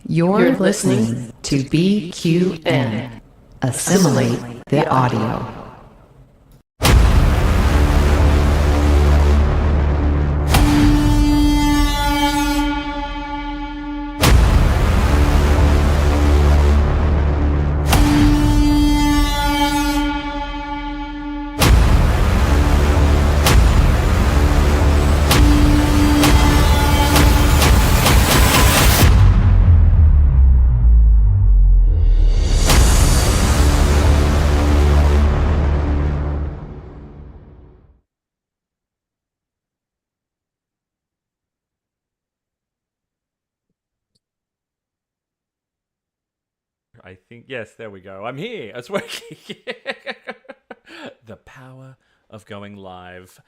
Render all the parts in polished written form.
You're listening to BQN. Assimilate the audio. I think, yes, there we go. I'm here. It's working. The power of going live,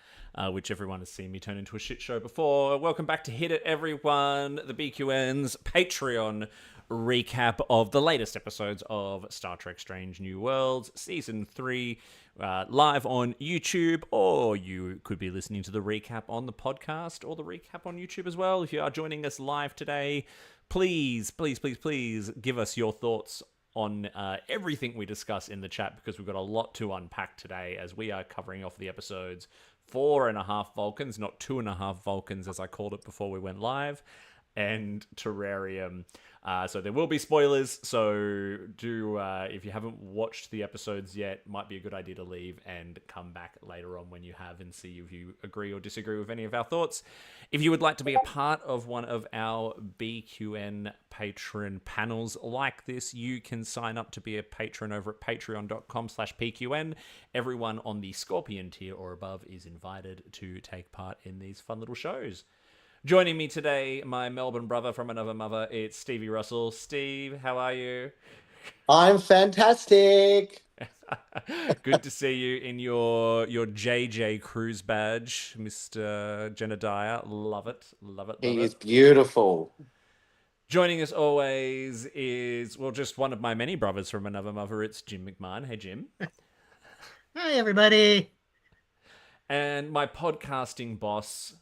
which everyone has seen me turn into a shit show before. Welcome back to Hit It, everyone. The BQN's Patreon recap of the latest episodes of Star Trek Strange New Worlds, Season 3, live on YouTube, or you could be listening to the recap on the podcast or the recap on YouTube as well. If you are joining us live today, please give us your thoughts on everything we discuss in the chat, because we've got a lot to unpack today as we are covering off the episodes 4.5 Vulcans, not 2.5 Vulcans as I called it before we went live, and Terrarium. So there will be spoilers, so do, if you haven't watched the episodes yet, might be a good idea to leave and come back later on when you have and see if you agree or disagree with any of our thoughts. If you would like to be a part of one of our BQN patron panels like this, you can sign up to be a patron over at patreon.com/PQN. Everyone on the Scorpion tier or above is invited to take part in these fun little shows. Joining me today, my Melbourne brother from another mother, it's Stevie Russell. Steve, how are you? I'm fantastic. Good to see you in your JJ Cruise badge, Mr. Jenediah. Love it. He is beautiful. Joining us always is, well, just one of my many brothers from another mother. It's Jim McMahon. Hey, Jim. Hi, everybody. And my podcasting boss,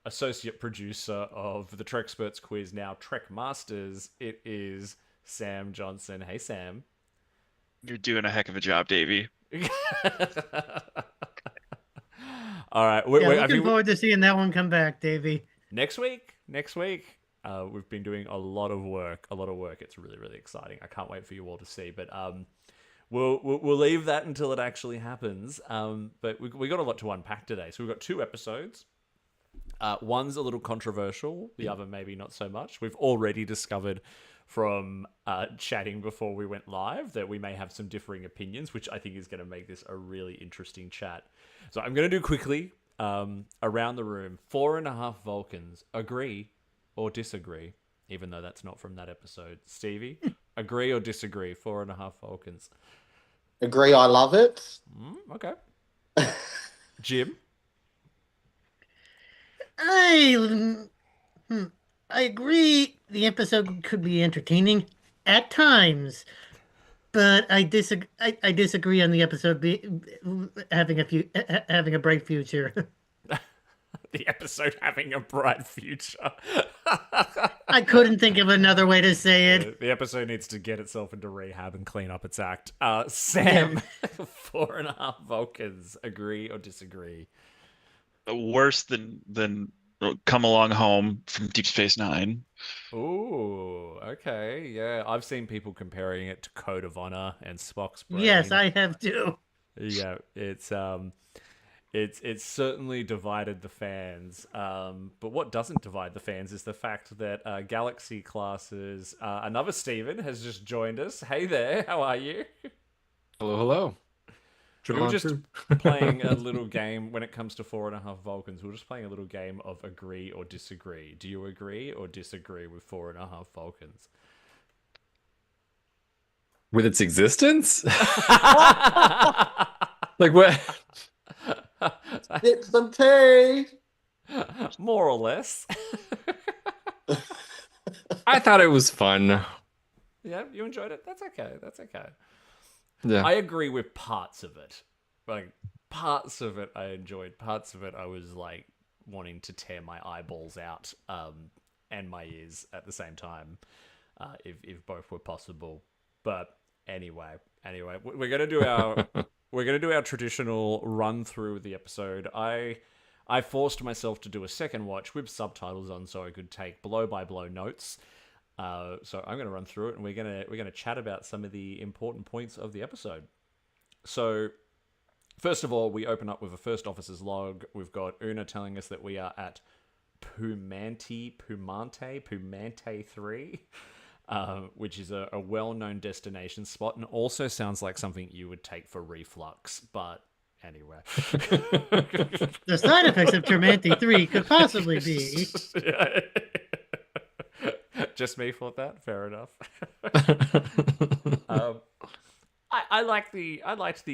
associate producer of the Trexperts quiz, now Trek Masters, it is Sam Johnson. Hey, Sam. You're doing a heck of a job, Davey. All right. Looking forward to seeing that one come back, Davey. Next week. We've been doing a lot of work. It's really, really exciting. I can't wait for you all to see. But we'll leave that until it actually happens. But we got a lot to unpack today. So we've got 2 episodes. One's a little controversial. The other maybe not so much. We've already discovered from chatting before we went live that we may have some differing opinions, which I think is going to make this a really interesting chat. So I'm going to do quickly around the room. 4.5 Vulcans. Agree or disagree? Even though that's not from that episode. Stevie, agree or disagree? 4.5 Vulcans. Agree, I love it. Okay. Jim? I agree the episode could be entertaining at times, but I disagree on the episode having a bright future. The episode having a bright future. I couldn't think of another way to say it. The episode needs to get itself into rehab and clean up its act. Sam, 4.5 Vulcans. Agree or disagree? Worse than Come Along Home from Deep Space Nine. Ooh, okay, yeah. I've seen people comparing it to Code of Honor and Spock's brain. Yes, I have too. Yeah, it's certainly divided the fans. But what doesn't divide the fans is the fact that Galaxy classes. Another Steven has just joined us. Hey there, how are you? Hello. We were just playing a little game when it comes to 4.5 Vulcans. We were just playing a little game of agree or disagree. Do you agree or disagree with 4.5 Vulcans? With its existence? Like what? Get some tea. More or less. I thought it was fun. Yeah, you enjoyed it? That's okay. Yeah. I agree with parts of it. Like, parts of it I enjoyed. Parts of it I was, like, wanting to tear my eyeballs out and my ears at the same time. if both were possible. But anyway, we're gonna do our traditional run through the episode. I forced myself to do a second watch with subtitles on so I could take blow by blow notes. So I'm going to run through it, and we're going to chat about some of the important points of the episode. So first of all, we open up with a first officer's log. We've got Una telling us that we are at Pumante 3, which is a well-known destination spot, and also sounds like something you would take for reflux, but anyway. The side effects of Pumante 3 could possibly be... Just me thought that. Fair enough. I liked the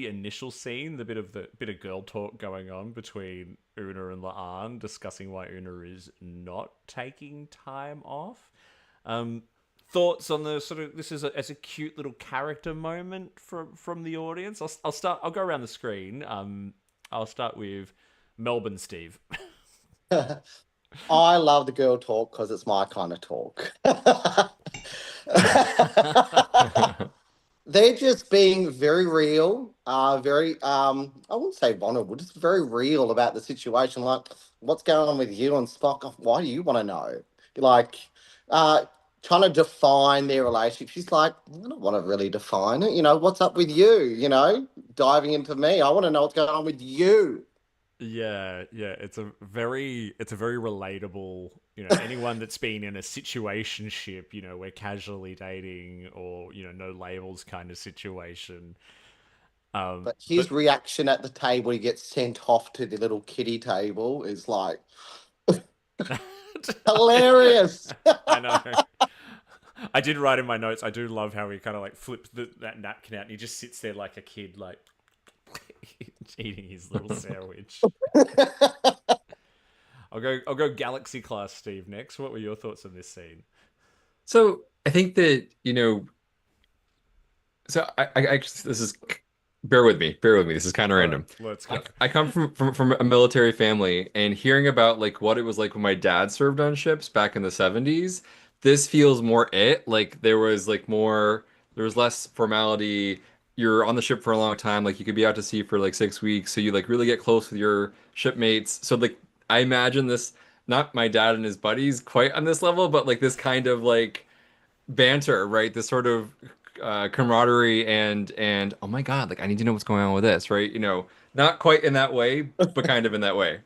initial scene, the bit of girl talk going on between Una and Laan, discussing why Una is not taking time off. Thoughts on the sort of this is as a cute little character moment from the audience. I'll go around the screen. I'll start with Melbourne Steve. I love the girl talk because it's my kind of talk. They're just being very real, very, I wouldn't say vulnerable, just very real about the situation. Like, what's going on with you and Spock? Why do you want to know? Like, trying to define their relationship. She's like, I don't want to really define it. What's up with you? Diving into me. I want to know what's going on with you. Yeah, it's a very relatable, anyone that's been in a situationship, we're casually dating or, no labels kind of situation. But his reaction at the table, he gets sent off to the little kiddie table, is like hilarious. I know. I did write in my notes, I do love how he kind of like flips that napkin out and he just sits there like a kid, like eating his little sandwich. I'll go Galaxy class Steve next. What were your thoughts on this scene? So I think that, so I this is, bear with me. This is kind of random. Let's go. I come from a military family, and hearing about like what it was like when my dad served on ships back in the 70s, this feels more like there was less formality. You're on the ship for a long time, like you could be out to sea for like 6 weeks, so you like really get close with your shipmates. So like I imagine this, not my dad and his buddies quite on this level, but like this kind of like banter, right? This sort of camaraderie and oh my God, like I need to know what's going on with this, right? Not quite in that way, but kind of in that way.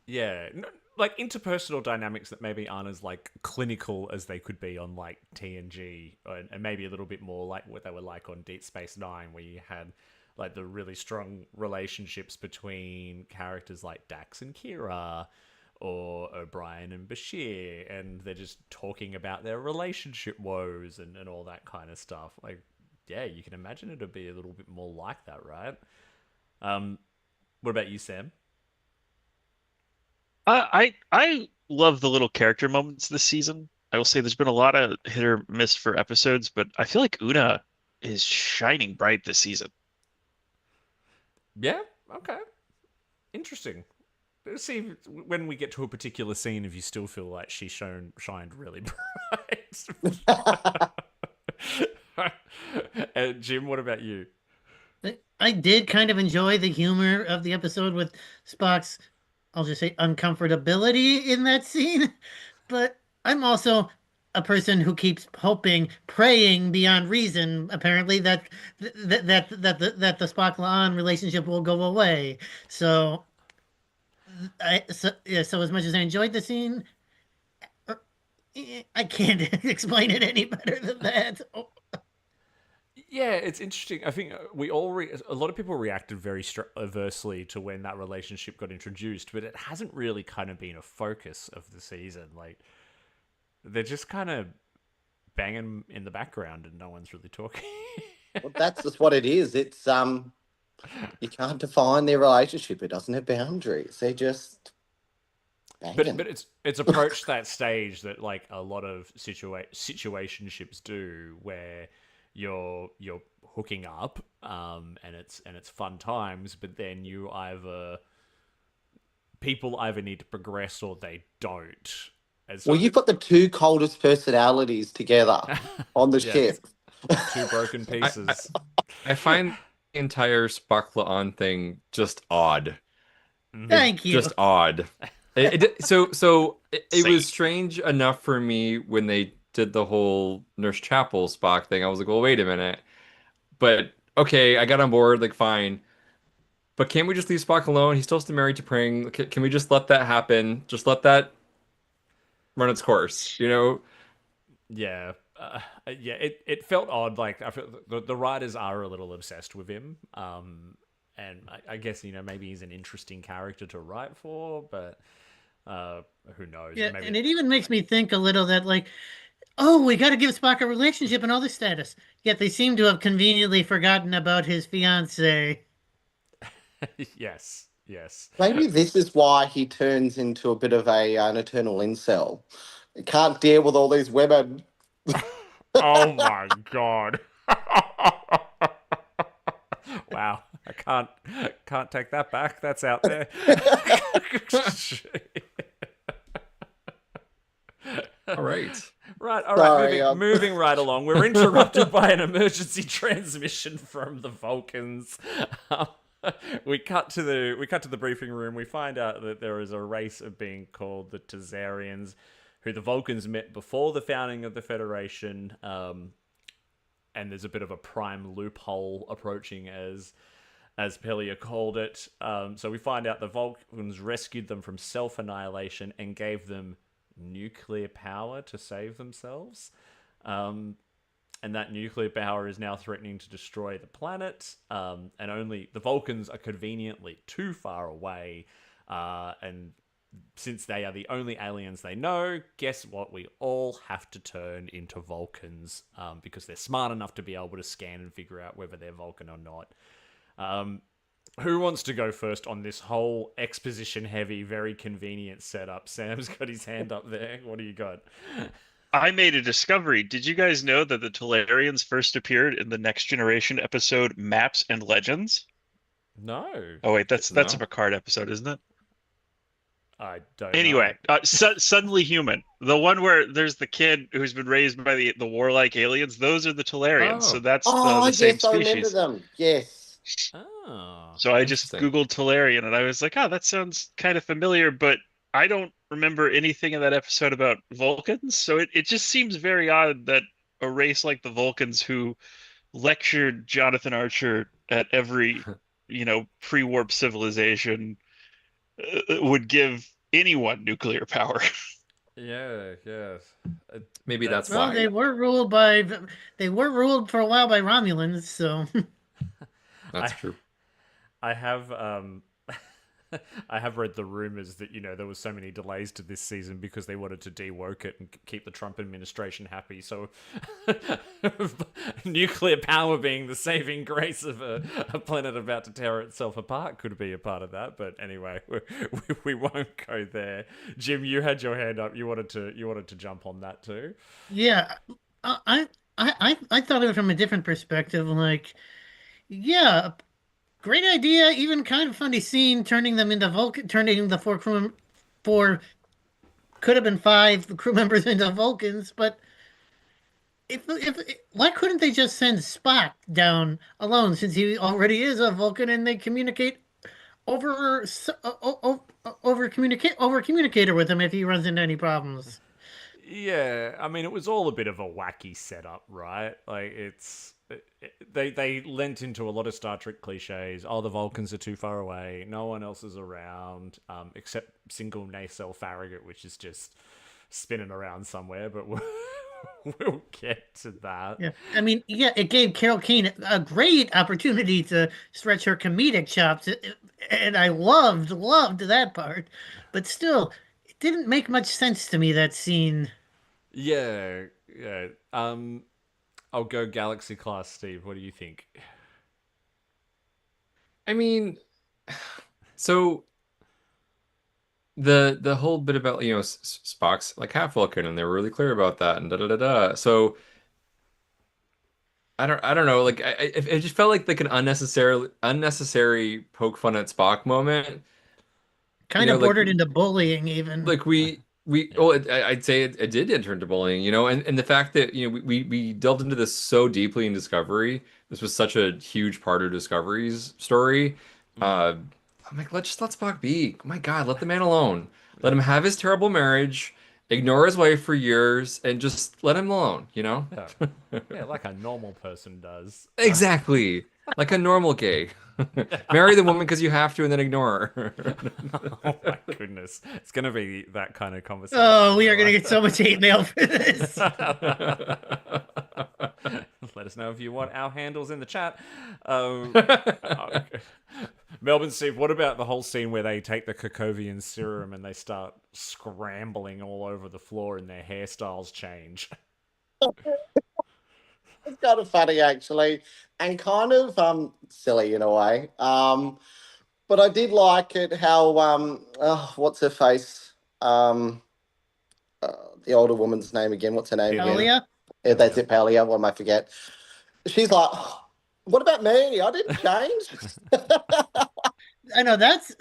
Yeah, like interpersonal dynamics that maybe aren't as like clinical as they could be on like TNG, and maybe a little bit more like what they were like on Deep Space Nine, where you had like the really strong relationships between characters like Dax and Kira, or O'Brien and Bashir, and they're just talking about their relationship woes and all that kind of stuff. Like, yeah, you can imagine it'd be a little bit more like that, right? What about you, Sam? I love the little character moments this season. I will say there's been a lot of hit or miss for episodes, but I feel like Una is shining bright this season. Yeah, okay. Interesting. Let's see when we get to a particular scene if you still feel like she shined really bright. Jim, what about you? I did kind of enjoy the humor of the episode with Spock's, I'll just say, uncomfortability in that scene. But I'm also a person who keeps hoping, praying beyond reason, apparently, that the Spock-Laan relationship will go away. So as much as I enjoyed the scene, I can't explain it any better than that. Yeah, it's interesting. I think we all a lot of people reacted very adversely to when that relationship got introduced, but it hasn't really kind of been a focus of the season. Like, they're just kind of banging in the background and no one's really talking. Well, that's just what it is. It's you can't define their relationship. It doesn't have boundaries. They just banging. But it's approached that stage that like a lot of situationships do, where you're hooking up, and it's fun times, but then people either need to progress or they don't, Well, you've got the two coldest personalities together on the Yes. ship. Two broken pieces. I find the entire Spock La'an thing just odd. Thank you. Just odd. It Same. was strange enough for me when they did the whole Nurse Chapel Spock thing. I was like, well, wait a minute. But okay, I got on board, like fine. But can't we just leave Spock alone? He's still married to Pring. Can we just let that happen? Just let that run its course, you know? Yeah. Yeah, it felt odd. Like, I feel the writers are a little obsessed with him. And I guess, maybe he's an interesting character to write for, but who knows? Yeah, Maybe... and it even makes me think a little that, like, oh, we got to give Spock a relationship and all this status. Yet they seem to have conveniently forgotten about his fiancée. Yes, yes. Maybe this is why he turns into a bit of an eternal incel. He can't deal with all these women. Oh my god. Wow. I can't take that back. That's out there. All right. Right, all Sorry, right, moving right along. We're interrupted by an emergency transmission from the Vulcans. We cut to the briefing room. We find out that there is a race of being called the Tazarians, who the Vulcans met before the founding of the Federation. And there's a bit of a prime loophole approaching, as Pelia called it. So we find out the Vulcans rescued them from self-annihilation and gave them nuclear power to save themselves. And that nuclear power is now threatening to destroy the planet. And only the Vulcans are conveniently too far away. And since they are the only aliens they know, guess what? We all have to turn into Vulcans, because they're smart enough to be able to scan and figure out whether they're Vulcan or not. Who wants to go first on this whole exposition-heavy, very convenient setup? Sam's got his hand up there. What do you got? I made a discovery. Did you guys know that the Talarians first appeared in the Next Generation episode Maps and Legends? No. Oh wait, that's No. a Picard episode, isn't it? I don't Anyway, know. Suddenly Human, the one where there's the kid who's been raised by the warlike aliens. Those are the Talarians, Oh. so that's Oh, the same yes, I remember species. them. Yes. Oh. So I just Interesting. Googled Talarian and I was like, oh, that sounds kind of familiar, but I don't remember anything in that episode about Vulcans. So it just seems very odd that a race like the Vulcans, who lectured Jonathan Archer at every, pre-warp civilization, would give anyone nuclear power. Yeah, yes. Maybe that's Well, why. they were ruled for a while by Romulans, so That's true. I have I have read the rumors that there was so many delays to this season because they wanted to de-woke it and keep the Trump administration happy. So nuclear power being the saving grace of a planet about to tear itself apart could be a part of that. But anyway, we won't go there. Jim, you had your hand up. You wanted to jump on that too. yeah. I thought of it from a different perspective. Like, yeah, great idea. Even kind of funny scene turning them into turning the four could have been five crew members into Vulcans. But if why couldn't they just send Spock down alone, since he already is a Vulcan and they communicate over communicator with him if he runs into any problems? Yeah, I mean, it was all a bit of a wacky setup, right? Like, they lent into a lot of Star Trek cliches. Oh, the Vulcans are too far away. No one else is around, except single nacelle Farragut, which is just spinning around somewhere. But we'll get to that. Yeah, I mean, yeah, it gave Carol Kane a great opportunity to stretch her comedic chops, and I loved that part. But still, it didn't make much sense to me, that scene. Yeah. I'll go Galaxy class, Steve. What do you think? I mean, so the whole bit about Spock's like half Vulcan, and they were really clear about that, and da da da da. So I don't know. Like it just felt like an unnecessary poke fun at Spock moment. Kind of Like bordered into bullying, even. like we I'd say it did enter into bullying, and the fact that we delved into this so deeply in Discovery. This was such a huge part of Discovery's story. Uh, I'm like, let Spock be. Oh my God, let the man alone. Let him have his terrible marriage, ignore his wife for years, and just let him alone. Yeah. Yeah, like a normal person does. Exactly, like a normal gay. Marry the woman because you have to, and then ignore her. Oh my goodness. It's going to be that kind of conversation. Oh, we are going to get so much hate mail for this. Let us know if you want our handles in the chat. Melbourne Steve, what about the whole scene where they take the Cacovian serum and they start scrambling all over the floor and their hairstyles change? It's kind of funny actually, and kind of silly in a way. But I did like it how what's her face? The older woman's name again. What's her name again? Talia? Yeah, that's it, Palia. What am I forget? She's like, what about me? I didn't change. I know that's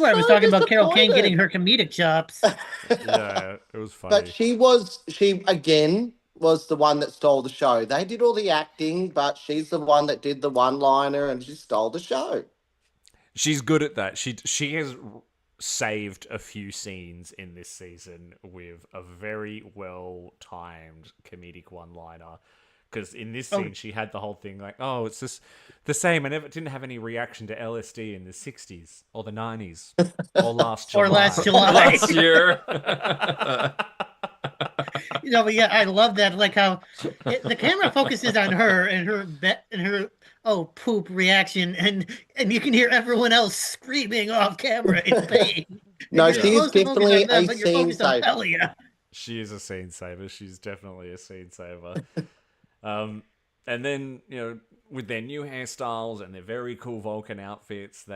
where I was so talking about Carol Kane disappointed. getting her comedic chops. Yeah, it was funny. But she again was the one that stole the show. They did all the acting, but she's the one that did the one-liner and she stole the show. She's good at that. She has saved a few scenes in this season with a very well-timed comedic one-liner. Because in this scene, she had the whole thing like, oh, it's just the same. I didn't have any reaction to LSD in the 60s or the 90s or last July. Or last July. Last year. But yeah, I love that. Like how the camera focuses on her and her oh poop reaction, and you can hear everyone else screaming off camera in pain. No, You're she's supposed to focus definitely on them, a but you're scene focused on saver. Talia. She is a scene saver. She's definitely a scene saver. And then, with their new hairstyles and their very cool Vulcan outfits,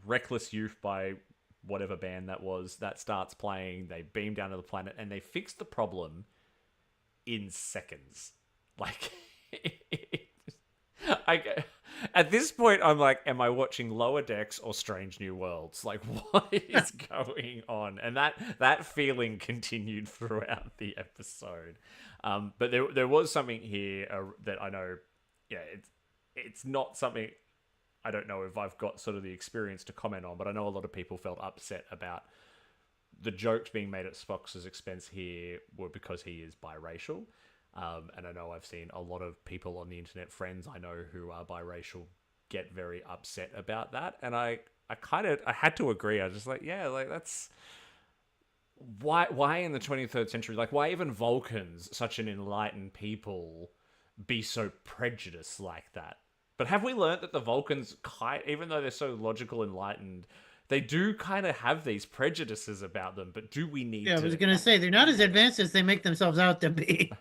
Reckless Youth by whatever band that was, that starts playing. They beam down to the planet and they fix the problem in seconds. Like, at this point, I'm like, am I watching Lower Decks or Strange New Worlds? Like, what is going on? And that feeling continued throughout the episode. But there was something here that I know, it's not something, I don't know if I've got sort of the experience to comment on, but I know a lot of people felt upset about the jokes being made at Spock's expense here were because he is biracial. And I know I've seen a lot of people on the internet, friends I know who are biracial, get very upset about that. And I had to agree. I was just like, yeah, like that's... Why in the 23rd century, like why even Vulcans, such an enlightened people, be so prejudiced like that? But have we learned that the Vulcans, even though they're so logical, enlightened, they do kind of have these prejudices about them, but do we need to... I was going to say, they're not as advanced as they make themselves out to be.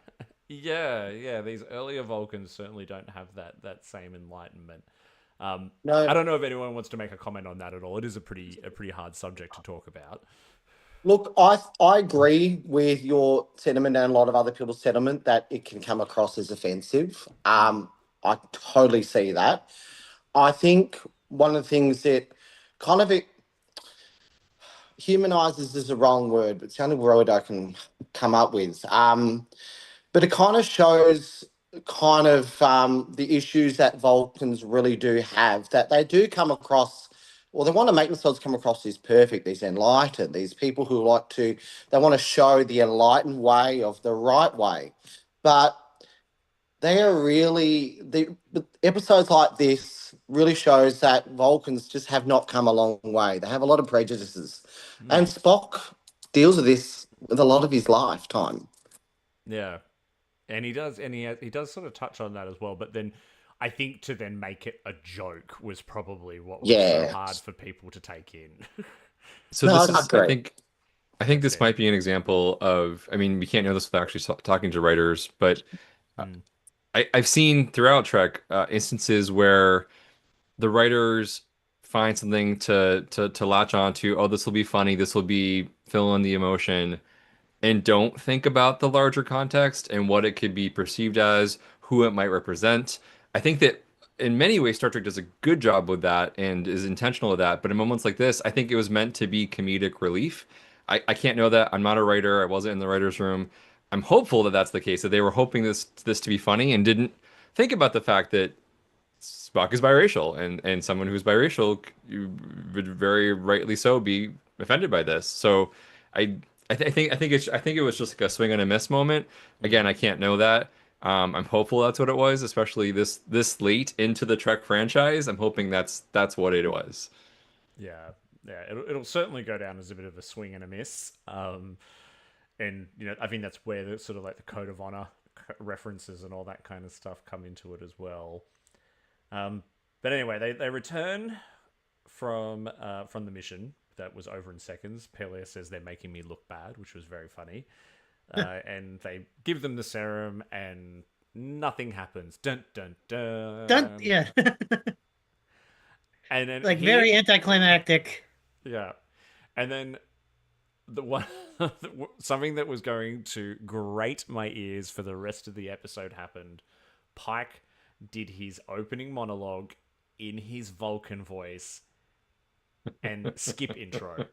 Yeah, these earlier Vulcans certainly don't have that same enlightenment. No. I don't know if anyone wants to make a comment on that at all. It is a pretty hard subject to talk about. Look, I agree with your sentiment and a lot of other people's sentiment that it can come across as offensive. I totally see that. I think one of the things that kind of it humanizes is the wrong word, but it's the only word I can come up with. But it kind of shows the issues that Vulcans really do have, that they do come across, well, they want to make themselves come across as perfect, these enlightened, these people who they want to show the enlightened way of the right way. But they are really, the episodes like this really shows that Vulcans just have not come a long way. They have a lot of prejudices. And Spock deals with this with a lot of his lifetime. Yeah. And he does sort of touch on that as well, but then I think to then make it a joke was probably what was so hard for people to take in. So I think this might be an example of, I mean, we can't know this without actually talking to writers, but I've seen throughout Trek instances where the writers find something to latch on to. Oh, this will be funny. This will be fill in the emotion, and don't think about the larger context and what it could be perceived as, who it might represent. I think that in many ways, Star Trek does a good job with that and is intentional with that. But in moments like this, I think it was meant to be comedic relief. I can't know that. I'm not a writer. I wasn't in the writer's room. I'm hopeful that that's the case, that they were hoping this to be funny and didn't think about the fact that Spock is biracial, and someone who's biracial would very rightly so be offended by this. So I I think it was just like a swing and a miss moment. Again, I can't know that. I'm hopeful that's what it was, especially this late into the Trek franchise. I'm hoping that's what it was. Yeah, yeah, it'll certainly go down as a bit of a swing and a miss. And I think that's where the sort of like the code of honor references and all that kind of stuff come into it as well. But anyway, they return from the mission that was over in seconds. Pelia says they're making me look bad, which was very funny. And they give them the serum, and nothing happens. Dun dun dun. Dun, yeah. And then like very anticlimactic. Yeah, and then the one something that was going to grate my ears for the rest of the episode happened. Pike did his opening monologue in his Vulcan voice and skip intro.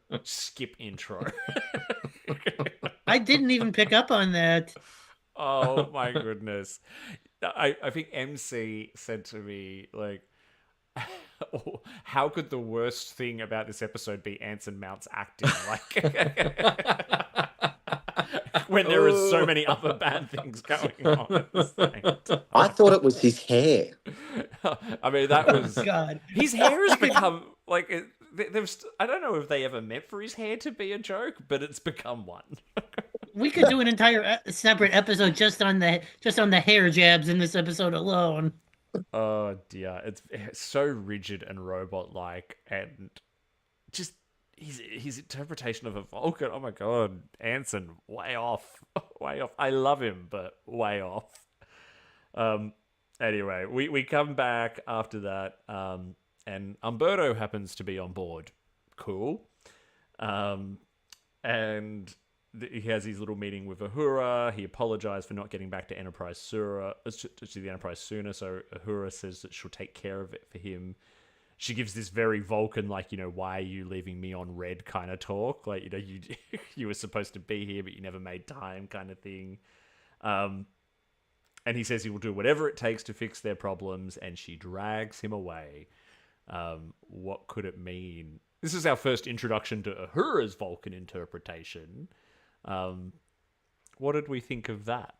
I didn't even pick up on that. Oh my goodness. I think MC said to me, like, how could the worst thing about this episode be Anson Mount's acting? Like, when there are so many other bad things going on at the same time. I thought it was his hair. I mean, that was... God. His hair has become, like... I don't know if they ever meant for his hair to be a joke, but it's become one. We could do an entire separate episode just on the hair jabs in this episode alone. Oh dear, it's so rigid and robot-like, and just his interpretation of a Vulcan. Oh my god, Anson, way off, way off. I love him, but way off. Anyway, we come back after that, and Umberto happens to be on board. Cool. And he has his little meeting with Uhura. He apologized for not getting back to the Enterprise sooner. So Uhura says that she'll take care of it for him. She gives this very Vulcan, like, why are you leaving me on red kind of talk? Like, you were supposed to be here, but you never made time kind of thing. And he says he will do whatever it takes to fix their problems, and she drags him away. What could it mean? This is our first introduction to Uhura's Vulcan interpretation. What did we think of that?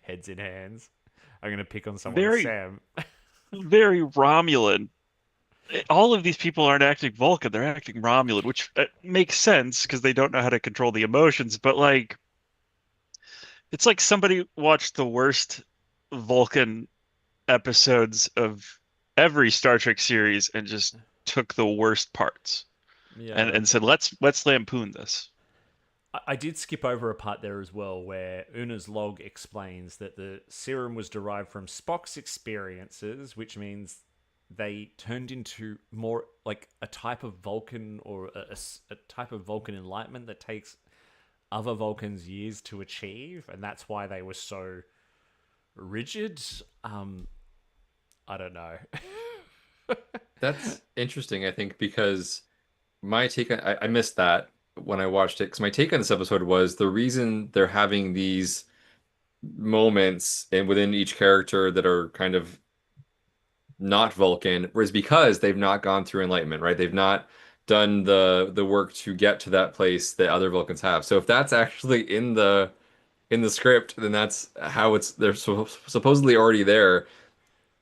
Heads in hands. I'm going to pick on someone. Sam. Very Romulan. All of these people aren't acting Vulcan, they're acting Romulan, which makes sense because they don't know how to control the emotions, but like it's like somebody watched the worst Vulcan episodes of every Star Trek series and just took the worst parts and said, let's lampoon this. I did skip over a part there as well where Una's log explains that the serum was derived from Spock's experiences, which means they turned into more like a type of Vulcan, or a type of Vulcan enlightenment that takes other Vulcans years to achieve, and that's why they were so rigid. I don't know. That's interesting, I think, because my take on, I missed that when I watched it, because my take on this episode was the reason they're having these moments and within each character that are kind of not Vulcan was because they've not gone through enlightenment, right? They've not done the work to get to that place that other Vulcans have. So if that's actually in the script, then that's how they're supposedly already there.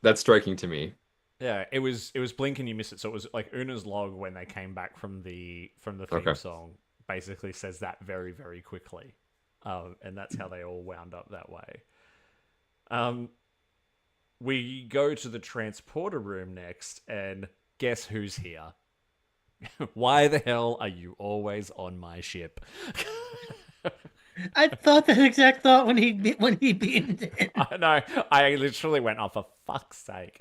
That's striking to me. Yeah, it was blink and you miss it. So it was like Una's log when they came back from the theme song basically says that very, very quickly. And that's how they all wound up that way. We go to the transporter room next, and guess who's here? Why the hell are you always on my ship? I thought that exact thought when he beamed in. I know. I literally went, oh, for fuck's sake.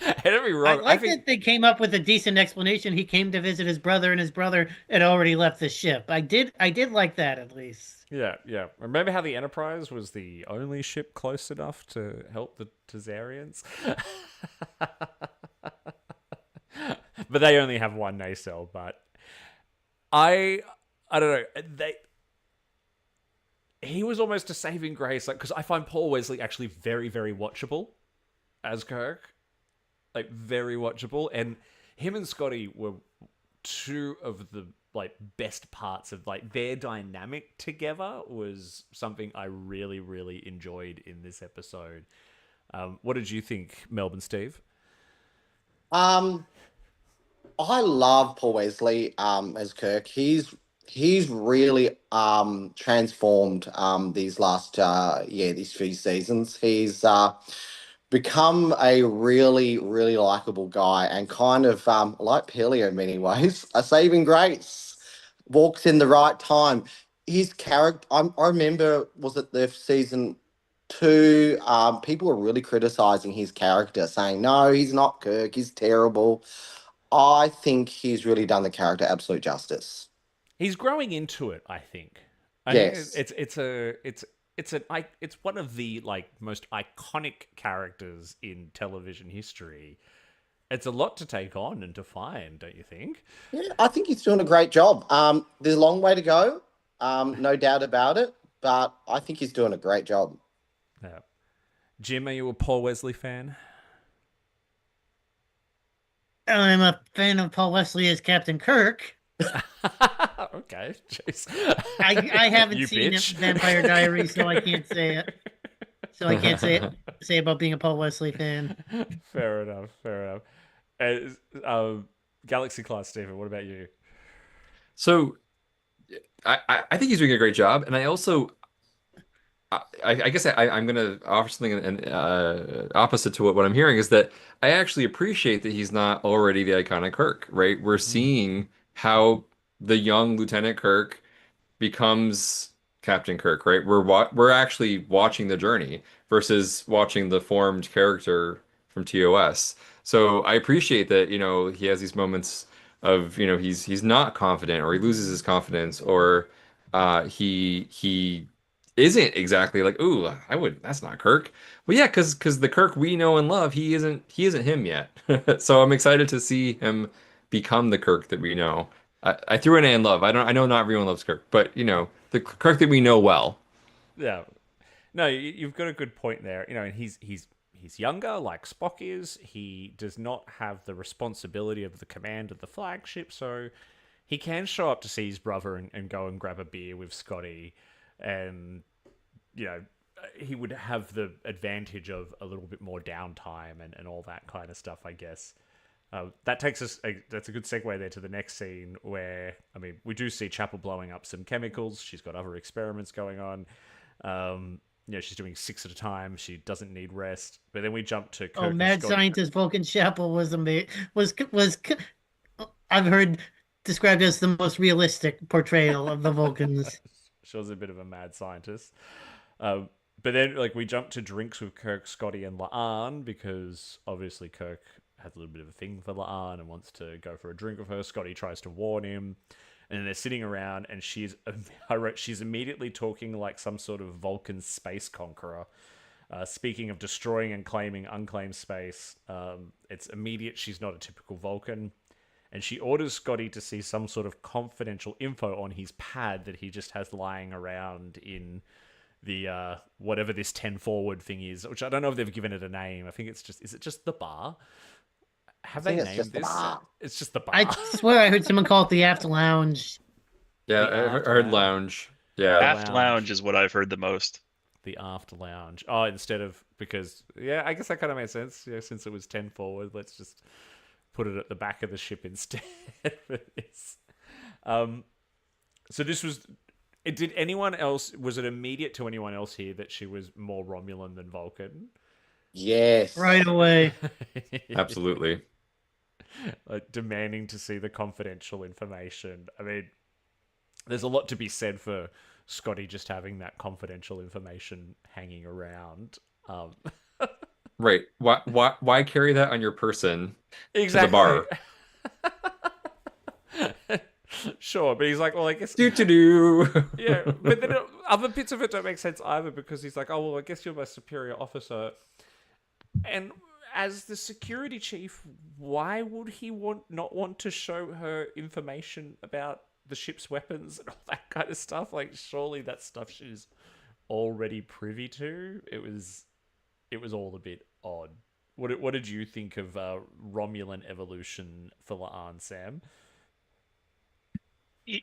And every I wrong. like that they came up with a decent explanation. He came to visit his brother, and his brother had already left the ship. I did like that at least. Yeah, yeah. Remember how the Enterprise was the only ship close enough to help the Tazarians? But they only have one nacelle. But I don't know. He was almost a saving grace, like, because I find Paul Wesley actually very, very watchable as Kirk, like very watchable, and him and Scotty were two of the like best parts of like their dynamic together was something I really, really enjoyed in this episode. What did you think, Melbourne Steve? I love Paul Wesley as Kirk. He's really transformed these last these few seasons. He's become a really, really likable guy and kind of like Pelio in many ways, a saving grace. Walks in the right time. His character, I remember, was it the season two? People were really criticizing his character, saying, no, he's not Kirk, he's terrible. I think he's really done the character absolute justice. He's growing into it, I think. I Yes. think it's one of the like most iconic characters in television history. It's a lot to take on and to find, don't you think? Yeah, I think he's doing a great job. There's a long way to go, no doubt about it, but I think he's doing a great job. Yeah. Jim, are you a Paul Wesley fan? I'm a fan of Paul Wesley as Captain Kirk. Okay, jeez. I haven't You seen bitch. Vampire Diaries, so I can't say it. So I can't say about being a Paul Wesley fan. Fair enough. Fair enough. Galaxy Class Stephen, what about you? So I think he's doing a great job, and I also I guess I'm going to offer something opposite to what I'm hearing is that I actually appreciate that he's not already the iconic Kirk, right? We're seeing how the young Lieutenant Kirk becomes Captain Kirk, right? We're actually watching the journey versus watching the formed character from TOS. So I appreciate that, he has these moments of, he's not confident or he loses his confidence or he isn't exactly like, ooh, that's not Kirk. Well, yeah, because the Kirk we know and love, he isn't him yet. So I'm excited to see him become the Kirk that we know. I threw in and love. I know not everyone loves Kirk, but the Kirk that we know well. Yeah. No, you've got a good point there. And he's younger, like Spock is. He does not have the responsibility of the command of the flagship, so he can show up to see his brother and go and grab a beer with Scotty, and he would have the advantage of a little bit more downtime and all that kind of stuff, I guess. That takes us. That's a good segue there to the next scene where, we do see Chapel blowing up some chemicals. She's got other experiments going on. She's doing 6 at a time. She doesn't need rest. But then we jump to Kirk Mad Scientist Vulcan Chapel was I've heard described as the most realistic portrayal of the Vulcans. She was a bit of a mad scientist. But then, we jump to drinks with Kirk, Scotty, and La'an because obviously Kirk has a little bit of a thing for La'an and wants to go for a drink with her. Scotty tries to warn him, and then they're sitting around, and she's immediately talking like some sort of Vulcan space conqueror. Speaking of destroying and claiming unclaimed space, it's immediate. She's not a typical Vulcan. And she orders Scotty to see some sort of confidential info on his pad that he just has lying around in the whatever this 10 forward thing is, which I don't know if they've given it a name. I think is it just the bar? Have they named this? It's just the bar. I swear I heard someone call it the Aft Lounge. Yeah, I heard lounge. Yeah. Aft Lounge is what I've heard the most. The aft lounge. Oh, instead of, because, yeah, I guess that kind of makes sense. Yeah, since it was 10 forward, let's just put it at the back of the ship instead for this. So this was, did anyone else, was it immediate to anyone else here that she was more Romulan than Vulcan? Yes. Right away. Absolutely. Like demanding to see the confidential information. There's a lot to be said for Scotty just having that confidential information hanging around. Right. Why carry that on your person Exactly. To the bar. Sure, but he's like, well, I guess... Do. Yeah, but then other bits of it don't make sense either, because he's like, oh, well, I guess you're my superior officer. And as the security chief, why would he not want to show her information about the ship's weapons and all that kind of stuff? Like, surely that's stuff she's already privy to. It was all a bit odd. What did you think of Romulan evolution for La'an, Sam?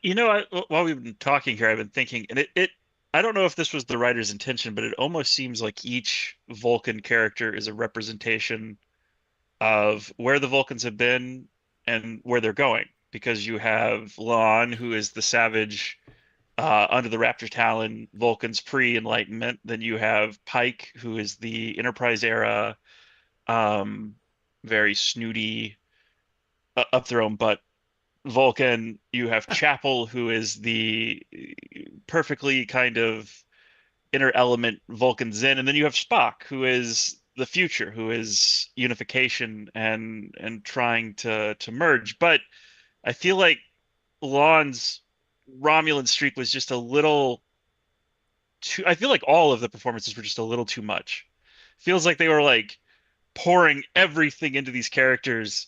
While we've been talking here, I've been thinking, and I don't know if this was the writer's intention, but it almost seems like each Vulcan character is a representation of where the Vulcans have been and where they're going. Because you have La'an, who is the savage under the Raptor Talon Vulcans pre-Enlightenment. Then you have Pike, who is the Enterprise era, very snooty, up their own butt Vulcan. You have Chapel, who is the perfectly kind of inner element Vulcan Zen, and then you have Spock, who is the future, who is unification and trying to merge. But I feel like Lon's Romulan streak was just a little too. I feel like all of the performances were just a little too much. Feels like they were like pouring everything into these characters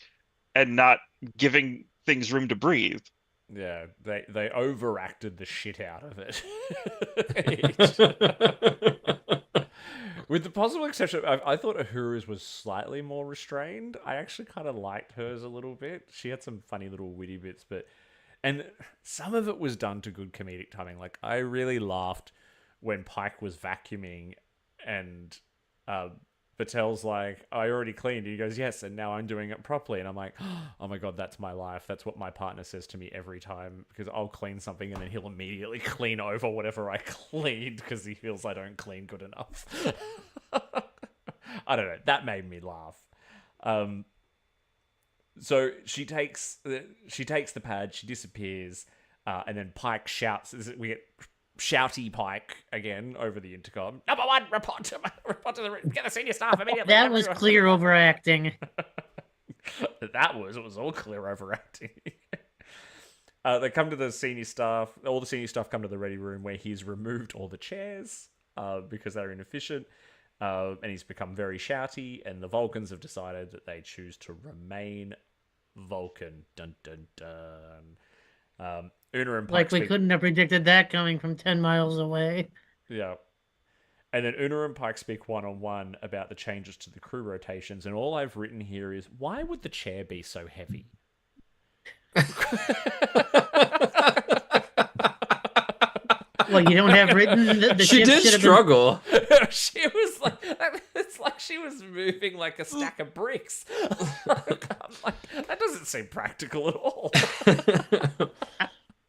and not giving things room to breathe. Yeah, they overacted the shit out of it. With the possible exception, I thought Uhura's was slightly more restrained. I actually kind of liked hers a little bit. She had some funny little witty bits, and some of it was done to good comedic timing. Like, I really laughed when Pike was vacuuming and Patel's like, I already cleaned. And he goes, yes, and now I'm doing it properly. And I'm like, oh my God, that's my life. That's what my partner says to me every time, because I'll clean something and then he'll immediately clean over whatever I cleaned because he feels I don't clean good enough. I don't know. That made me laugh. So she takes the pad, she disappears, and then Pike shouts. We get shouty Pike again over the intercom. Number one, report to get the senior staff immediately. That was clear overacting. It was all clear overacting. They come to the senior staff. All the senior staff come to the ready room where he's removed all the chairs because they're inefficient, and he's become very shouty. And the Vulcans have decided that they choose to remain Vulcan. Dun dun dun. Una and Pike Like we couldn't have predicted that coming from 10 miles away. Yeah. And then Una and Pike speak one-on-one about the changes to the crew rotations, and all I've written here is, why would the chair be so heavy? Well, you don't have written the She did struggle. She was like, it's like she was moving like a stack of bricks. I'm like, that doesn't seem practical at all.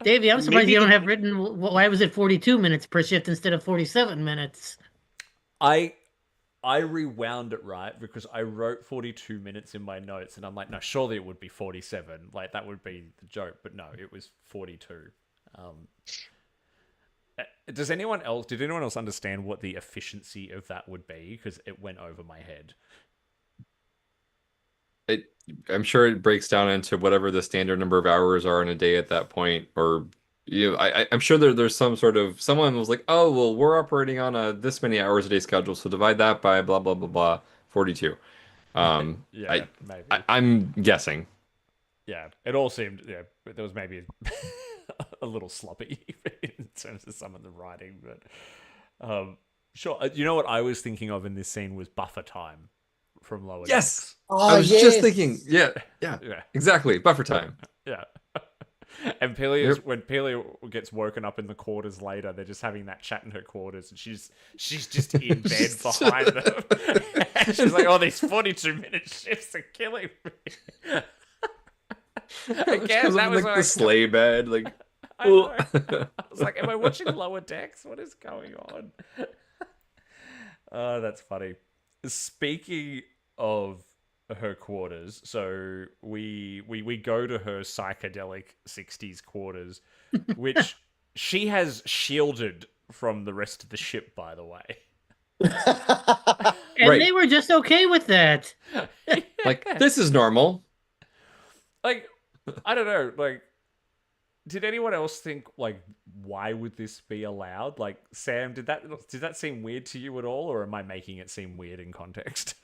Davey, I'm surprised you don't have written, why was it 42 minutes per shift instead of 47 minutes? I rewound it, right, because I wrote 42 minutes in my notes, and I'm like, no, surely it would be 47. Like, that would be the joke, but no, it was 42. Did anyone else understand what the efficiency of that would be? Because it went over my head. I'm sure it breaks down into whatever the standard number of hours are in a day at that point, or I'm sure there's some sort of, someone was like, oh well, we're operating on a this many hours a day schedule, so divide that by blah blah blah blah 42. Yeah, maybe. I'm guessing. Yeah, it all seemed, but there was maybe a little sloppy in terms of some of the writing, but sure. You know what I was thinking of in this scene was buffer time from Lower Decks. I was just thinking, yeah, exactly, buffer time. Yeah. And when Pelia gets woken up in the quarters later, they're just having that chat in her quarters, and she's just in bed behind them. And she's like, oh, these 42-minute shifts are killing me. Again, that was like the sleigh bed, like. I know. I was like, am I watching Lower Decks? What is going on? Oh, that's funny. Speaking of her quarters, so we go to her psychedelic 60s quarters, which she has shielded from the rest of the ship, by the way. And Right. they were just okay with that. Like, this is normal. Like, I don't know. Like, did anyone else think like, why would this be allowed? Like, Sam, did that seem weird to you at all, or am I making it seem weird in context?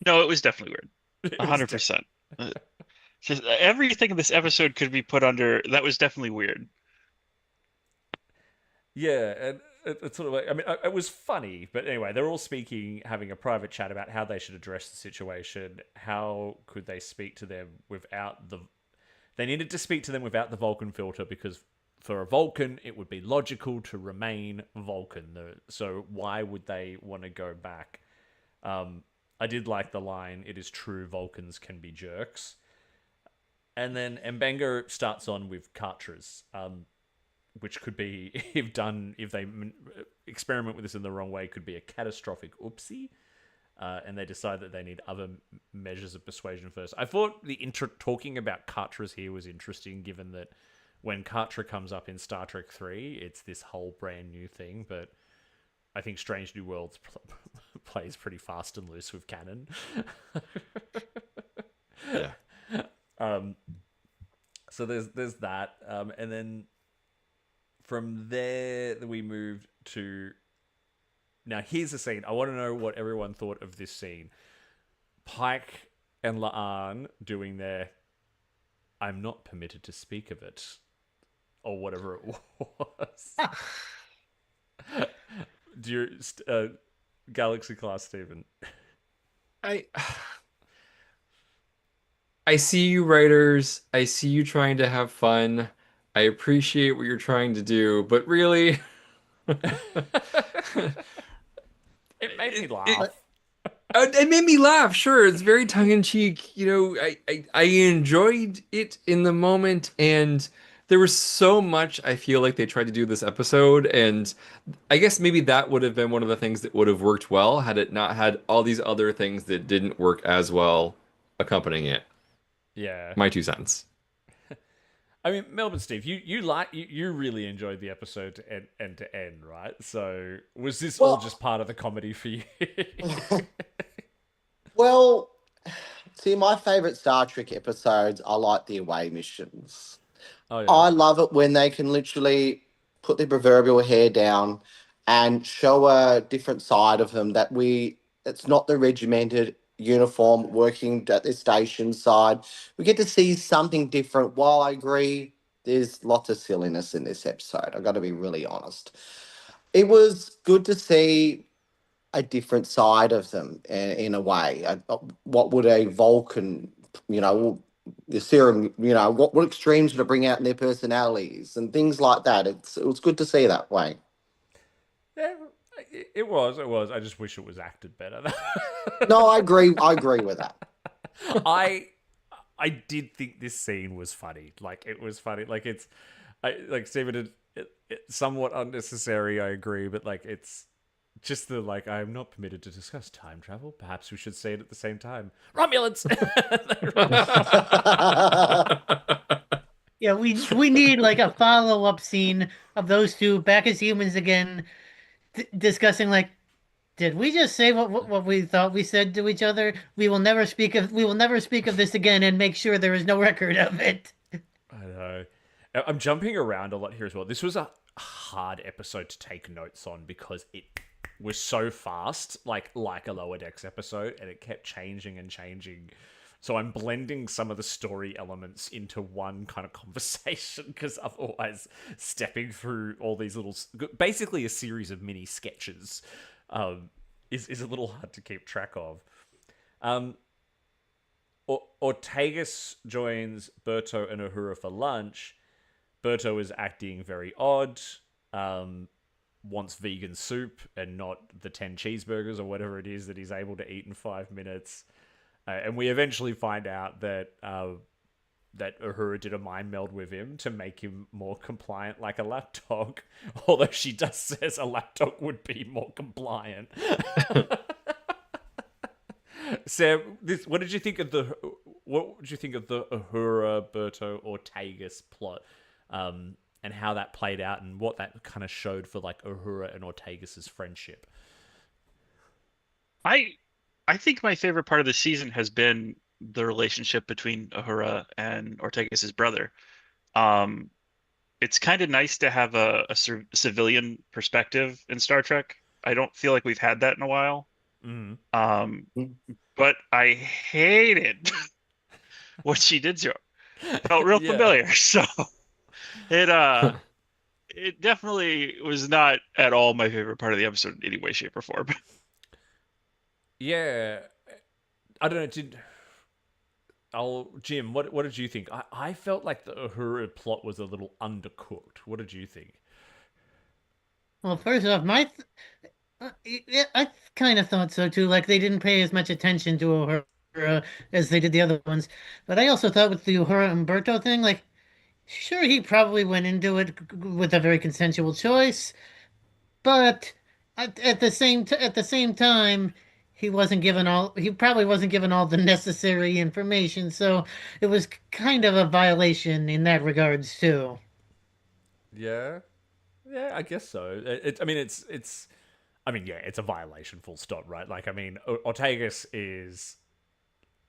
No, it was definitely weird. It was 100%. Just everything in this episode could be put under that was definitely weird. Yeah, and it's sort of like, I mean, it was funny, but anyway, they're all speaking, having a private chat about how they should address the situation. How could they speak to them without the. They needed to speak to them without the Vulcan filter because for a Vulcan, it would be logical to remain Vulcan. So why would they want to go back? I did like the line, "It is true Vulcans can be jerks." And then Mbenga starts on with Kartras, which could be, if they experiment with this in the wrong way, could be a catastrophic oopsie. And they decide that they need other measures of persuasion first. I thought talking about Kartras here was interesting, given that when Kartra comes up in Star Trek 3, it's this whole brand new thing, but I think Strange New Worlds plays pretty fast and loose with canon. Yeah. So there's that, and then from there we moved to. Now here's the scene. I want to know what everyone thought of this scene. Pike and La'an doing their "I'm not permitted to speak of it," or whatever it was. Do you, Galaxy Class Stephen? I see you, writers. I see you trying to have fun. I appreciate what you're trying to do, but really, It made me laugh. it made me laugh. Sure, it's very tongue-in-cheek. I enjoyed it in the moment, and there was so much I feel like they tried to do this episode, and I guess maybe that would have been one of the things that would have worked well had it not had all these other things that didn't work as well accompanying it. Yeah. My 2 cents. I mean, Melbourne Steve, you really enjoyed the episode to end to end, right? So was this all just part of the comedy for you? Well, see, my favorite Star Trek episodes are like the away missions. Oh yeah. I love it when they can literally put their proverbial hair down and show a different side of them it's not the regimented uniform working at the station side. We get to see something different. While I agree, there's lots of silliness in this episode. I've got to be really honest. It was good to see a different side of them in a way. What would a Vulcan, the serum, what extremes would it bring out in their personalities and things like that. It was good to see that way. Yeah, it was. I just wish it was acted better. No, I agree with that. I did think this scene was funny. Like, it was funny. Like, like Stephen, it's somewhat unnecessary, I agree, but like, it's just the like, I'm not permitted to discuss time travel. Perhaps we should say it at the same time. Romulans. Yeah, we need like a follow-up scene of those two back as humans again, discussing like, did we just say what we thought we said to each other? We will never speak of this again, and make sure there is no record of it. I know. I'm jumping around a lot here as well. This was a hard episode to take notes on because it was so fast, like a Lower Decks episode, and it kept changing and changing. So I'm blending some of the story elements into one kind of conversation because otherwise stepping through all these little, basically a series of mini sketches, is a little hard to keep track of. Ortegas joins Berto and Uhura for lunch. Berto is acting very odd, wants vegan soup and not the 10 cheeseburgers or whatever it is that he's able to eat in 5 minutes. And we eventually find out that that Uhura did a mind meld with him to make him more compliant like a lapdog. Although she just says a lapdog would be more compliant. Sam, what did you think of the Uhura Berto Ortegas plot, and how that played out, and what that kind of showed for like Uhura and Ortegas's friendship? I I think my favorite part of the season has been the relationship between Uhura and Ortega's brother. Um, it's kind of nice to have a civilian perspective in Star Trek. I don't feel like we've had that in a while. Mm. Um, but I hated what she did to him. Felt real Yeah. familiar. So it it definitely was not at all my favorite part of the episode in any way, shape, or form. Yeah. I don't know. Jim, what did you think? I felt like the Uhura plot was a little undercooked. What did you think? Well, first off, yeah, I kind of thought so too. Like they didn't pay as much attention to Uhura as they did the other ones. But I also thought with the Uhura Umberto thing, like sure he probably went into it with a very consensual choice, but at the same time, he probably wasn't given all the necessary information. So it was kind of a violation in that regards too. Yeah. Yeah, I guess so. I mean, it's. I mean, yeah, it's a violation. Full stop. Right? Like, I mean, Ortegas is.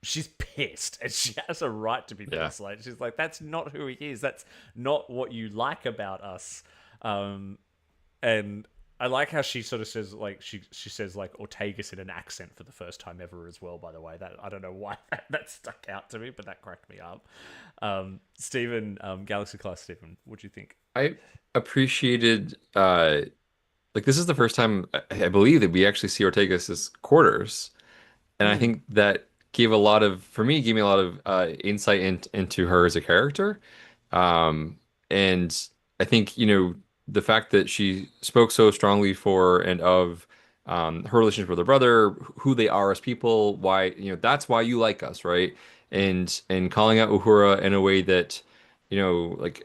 She's pissed, and she has a right to be Yeah. pissed. Like, she's like, "That's not who he is. That's not what you like about us." Um, and I like how she sort of says, like, she says like Ortegas in an accent for the first time ever as well. By the way, that I don't know why that stuck out to me, but that cracked me up. Stephen, Galaxy Class Stephen, what do you think? I appreciated like this is the first time I believe that we actually see Ortegas's quarters. And I Mm. think that for me, gave me a lot of insight into her as a character. Um, and I think, the fact that she spoke so strongly for and of her relationship with her brother, who they are as people, why, that's why you like us, right? And calling out Uhura in a way that, like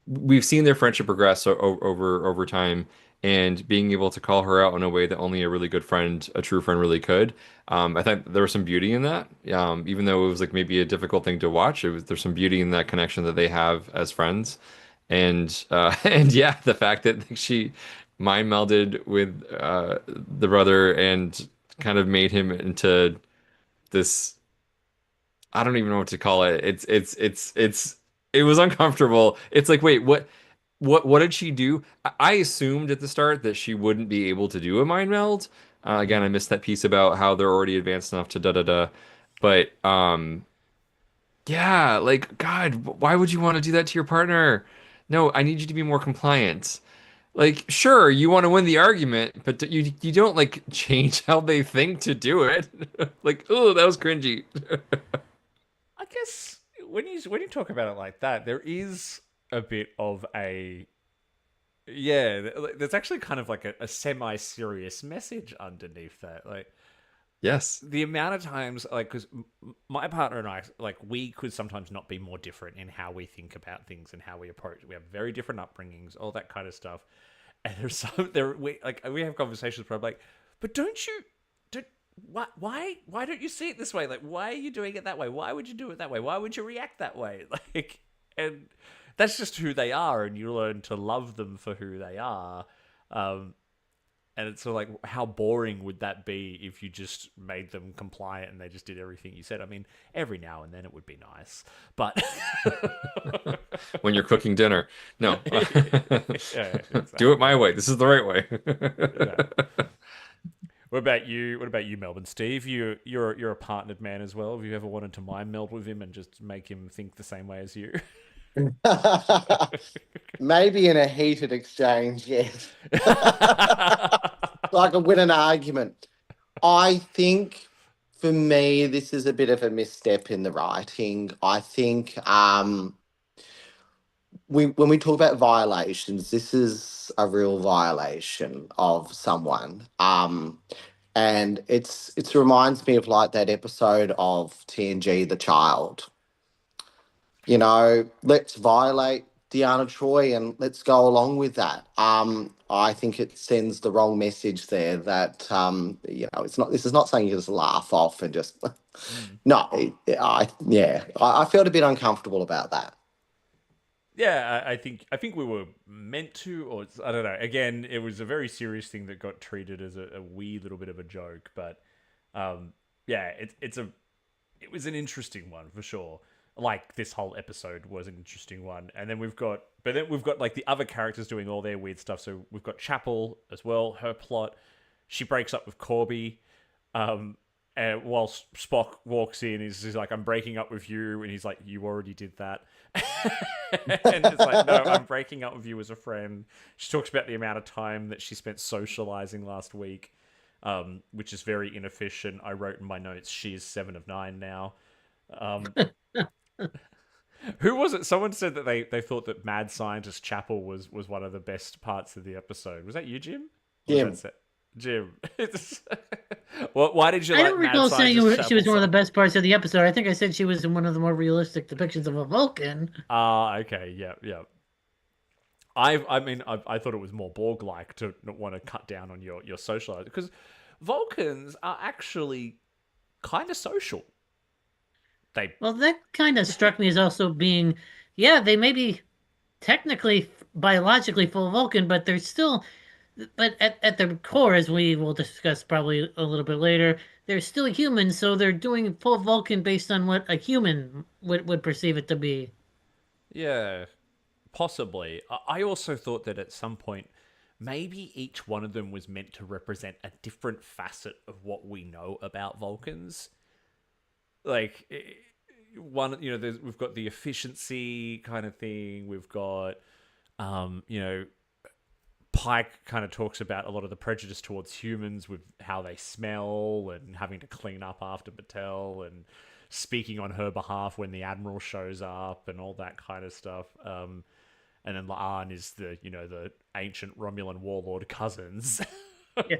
we've seen their friendship progress over time, and being able to call her out in a way that only a really good friend, a true friend, really could. I think there was some beauty in that. Even though it was like maybe a difficult thing to watch, there's some beauty in that connection that they have as friends, and and yeah, the fact that like, she mind melded with the brother and kind of made him into this. I don't even know what to call it. It was uncomfortable. It's like, wait, what did she do? I assumed at the start that she wouldn't be able to do a mind meld. Again, I missed that piece about how they're already advanced enough to da da da. But yeah, like God, why would you want to do that to your partner? No, I need you to be more compliant. Like, sure, you want to win the argument, but you don't like change how they think to do it. Like, oh, that was cringy. I guess when you talk about it like that, there is a bit of a yeah. There's actually kind of like a semi-serious message underneath that. Like Yes. the amount of times, like, because my partner and I, like, we could sometimes not be more different in how we think about things and how we approach. We have very different upbringings, all that kind of stuff. And there's some we have conversations where I'm like, but don't why don't you see it this way? Like, why are you doing it that way? Why would you do it that way? Why would you react that way? Like, and that's just who they are, and you learn to love them for who they are. Um, and it's sort of like, how boring would that be if you just made them compliant and they just did everything you said? I mean, every now and then it would be nice, but When you're cooking dinner. No. yeah, Do it my exactly. way. This is the right way. Yeah. What about you? What about you, Melbourne? Steve, you're a partnered man as well. Have you ever wanted to mind meld with him and just make him think the same way as you? Maybe in a heated exchange, yes. So I can win an argument. I think for me, this is a bit of a misstep in the writing. I think when we talk about violations, this is a real violation of someone. And it reminds me of like that episode of TNG, The Child. Let's violate Deanna Troy and let's go along with that. I think it sends the wrong message there that this is not something you just laugh off and just Mm. no. I felt a bit uncomfortable about that. Yeah, I think we were meant to, or I don't know. Again, it was a very serious thing that got treated as a wee little bit of a joke, but yeah, it was an interesting one for sure. Like this whole episode was an interesting one, and then but then we've got like the other characters doing all their weird stuff. So we've got Chapel as well. Her plot, she breaks up with Corby. And while Spock walks in, he's like, "I'm breaking up with you," and he's like, "You already did that." And it's like, "No, I'm breaking up with you as a friend." She talks about the amount of time that she spent socializing last week, which is very inefficient. I wrote in my notes, "She is 7 of 9 now." Who was it? Someone said that they thought that Mad Scientist Chapel was one of the best parts of the episode. Was that you, Jim? Jim. Jim. Well, why did you I like don't Mad recall saying Scientist she was Chapel one of so- the best parts of the episode. I think I said she was in one of the more realistic depictions of a Vulcan. Okay, yeah. I thought it was more Borg-like to not want to cut down on your social, because Vulcans are actually kind of social. Well, that kind of struck me as also being, yeah, they may be technically biologically full Vulcan, but they're still, but at their core, as we will discuss probably a little bit later, they're still human, so they're doing full Vulcan based on what a human would perceive it to be. Yeah, possibly. I also thought that at some point, maybe each one of them was meant to represent a different facet of what we know about Vulcans. Like one, we've got the efficiency kind of thing. We've got, Pike kind of talks about a lot of the prejudice towards humans with how they smell and having to clean up after Battelle and speaking on her behalf when the Admiral shows up and all that kind of stuff. And then La'an is the ancient Romulan warlord cousins. Yeah.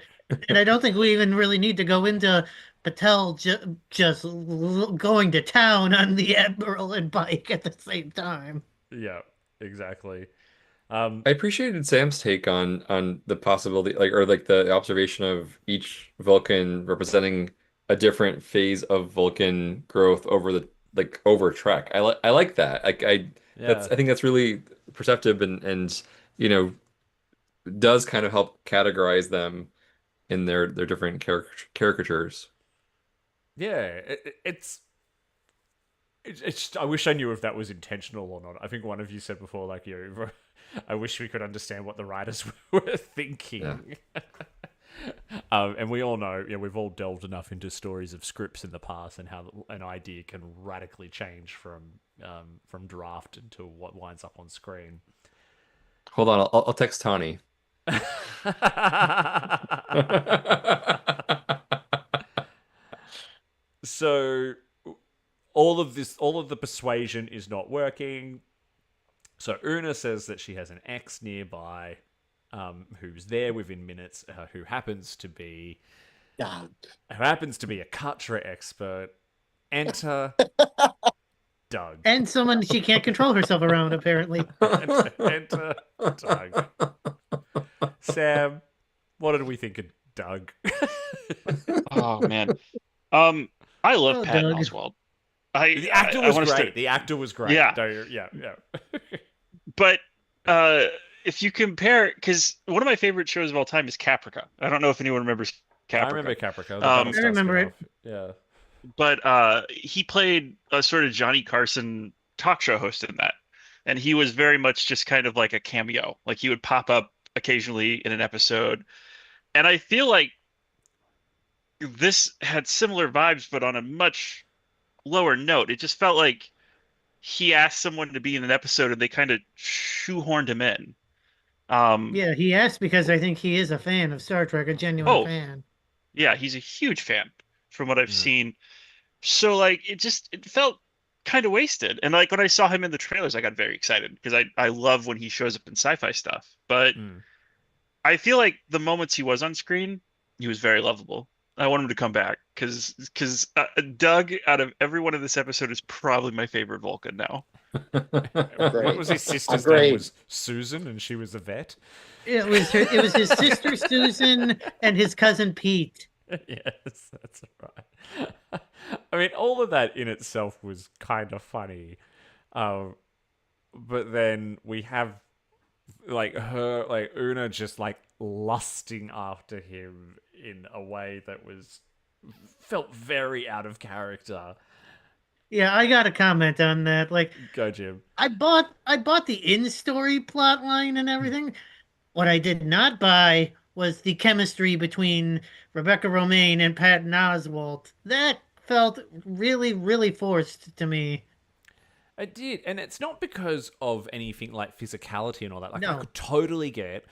And I don't think we even really need to go into Patel just going to town on the Admiral and Pike at the same time. Yeah, exactly. I appreciated Sam's take on the possibility, like the observation of each Vulcan representing a different phase of Vulcan growth over Trek. I like that. I think that's really perceptive and does kind of help categorize them in their different caricatures. Yeah, it's. I wish I knew if that was intentional or not. I think one of you said before, like, I wish we could understand what the writers were thinking. Yeah. And we all know, we've all delved enough into stories of scripts in the past and how an idea can radically change from draft into what winds up on screen. Hold on, I'll text Tawny. So all of the persuasion is not working. So Una says that she has an ex nearby, who's there within minutes, who happens to be Doug. a Katra expert. Enter Doug. And someone she can't control herself around, apparently. Enter Doug. Sam, what did we think of Doug? Oh man, I love Patton Doug. Oswalt. The actor was great. The actor was great. Yeah. Yeah. But if you compare, because one of my favorite shows of all time is Caprica. I don't know if anyone remembers Caprica. I remember Caprica. I remember it. Yeah. But he played a sort of Johnny Carson talk show host in that. And he was very much just kind of like a cameo. Like he would pop up occasionally in an episode. And I feel like this had similar vibes, but on a much lower note. It just felt like he asked someone to be in an episode and they kind of shoehorned him in. Yeah, he asked because I think he is a fan of Star Trek, a genuine fan. Yeah, he's a huge fan from what I've seen. So like it felt kind of wasted. And like when I saw him in the trailers, I got very excited because I love when he shows up in sci-fi stuff. But I feel like the moments he was on screen, he was very lovable. I want him to come back because Doug, out of everyone in this episode, is probably my favorite Vulcan now. What was his sister's name? Was Susan, and she was a vet. It was his sister Susan and his cousin Pete. Yes, that's right. I mean, all of that in itself was kind of funny. but then we have like her, like Una, just like lusting after him in a way that felt very out of character. Yeah, I got a comment on that. Like, Go, Jim. I bought the in-story plot line and everything. What I did not buy was the chemistry between Rebecca Romaine and Patton Oswalt. That felt really, really forced to me. I did, and it's not because of anything like physicality and all that. Like, I No. could totally get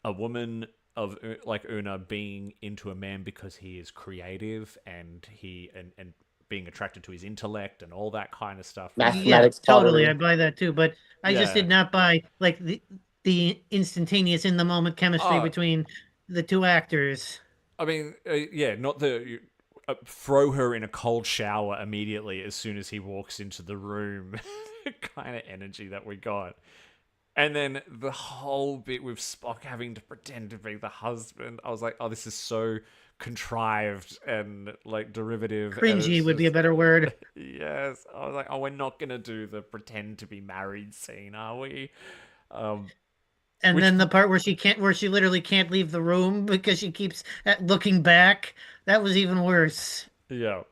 a woman of like Una being into a man because he is creative and and being attracted to his intellect and all that kind of stuff. Yeah, Mathematics, totally. pottery. I buy that too, but I just Yeah. did not buy like the instantaneous in the moment chemistry Oh, between the two actors. I mean, yeah, not the throw her in a cold shower immediately as soon as he walks into the room kind of energy that we got. And then the whole bit with Spock having to pretend to be the husband, I was like, oh, this is so contrived and like derivative. And Cringy it's would be a just, better word. yes. I was like, oh, we're not going to do the pretend to be married scene, are we? And Which, then the part where she literally can't leave the room because she keeps looking back. That was even worse. yeah.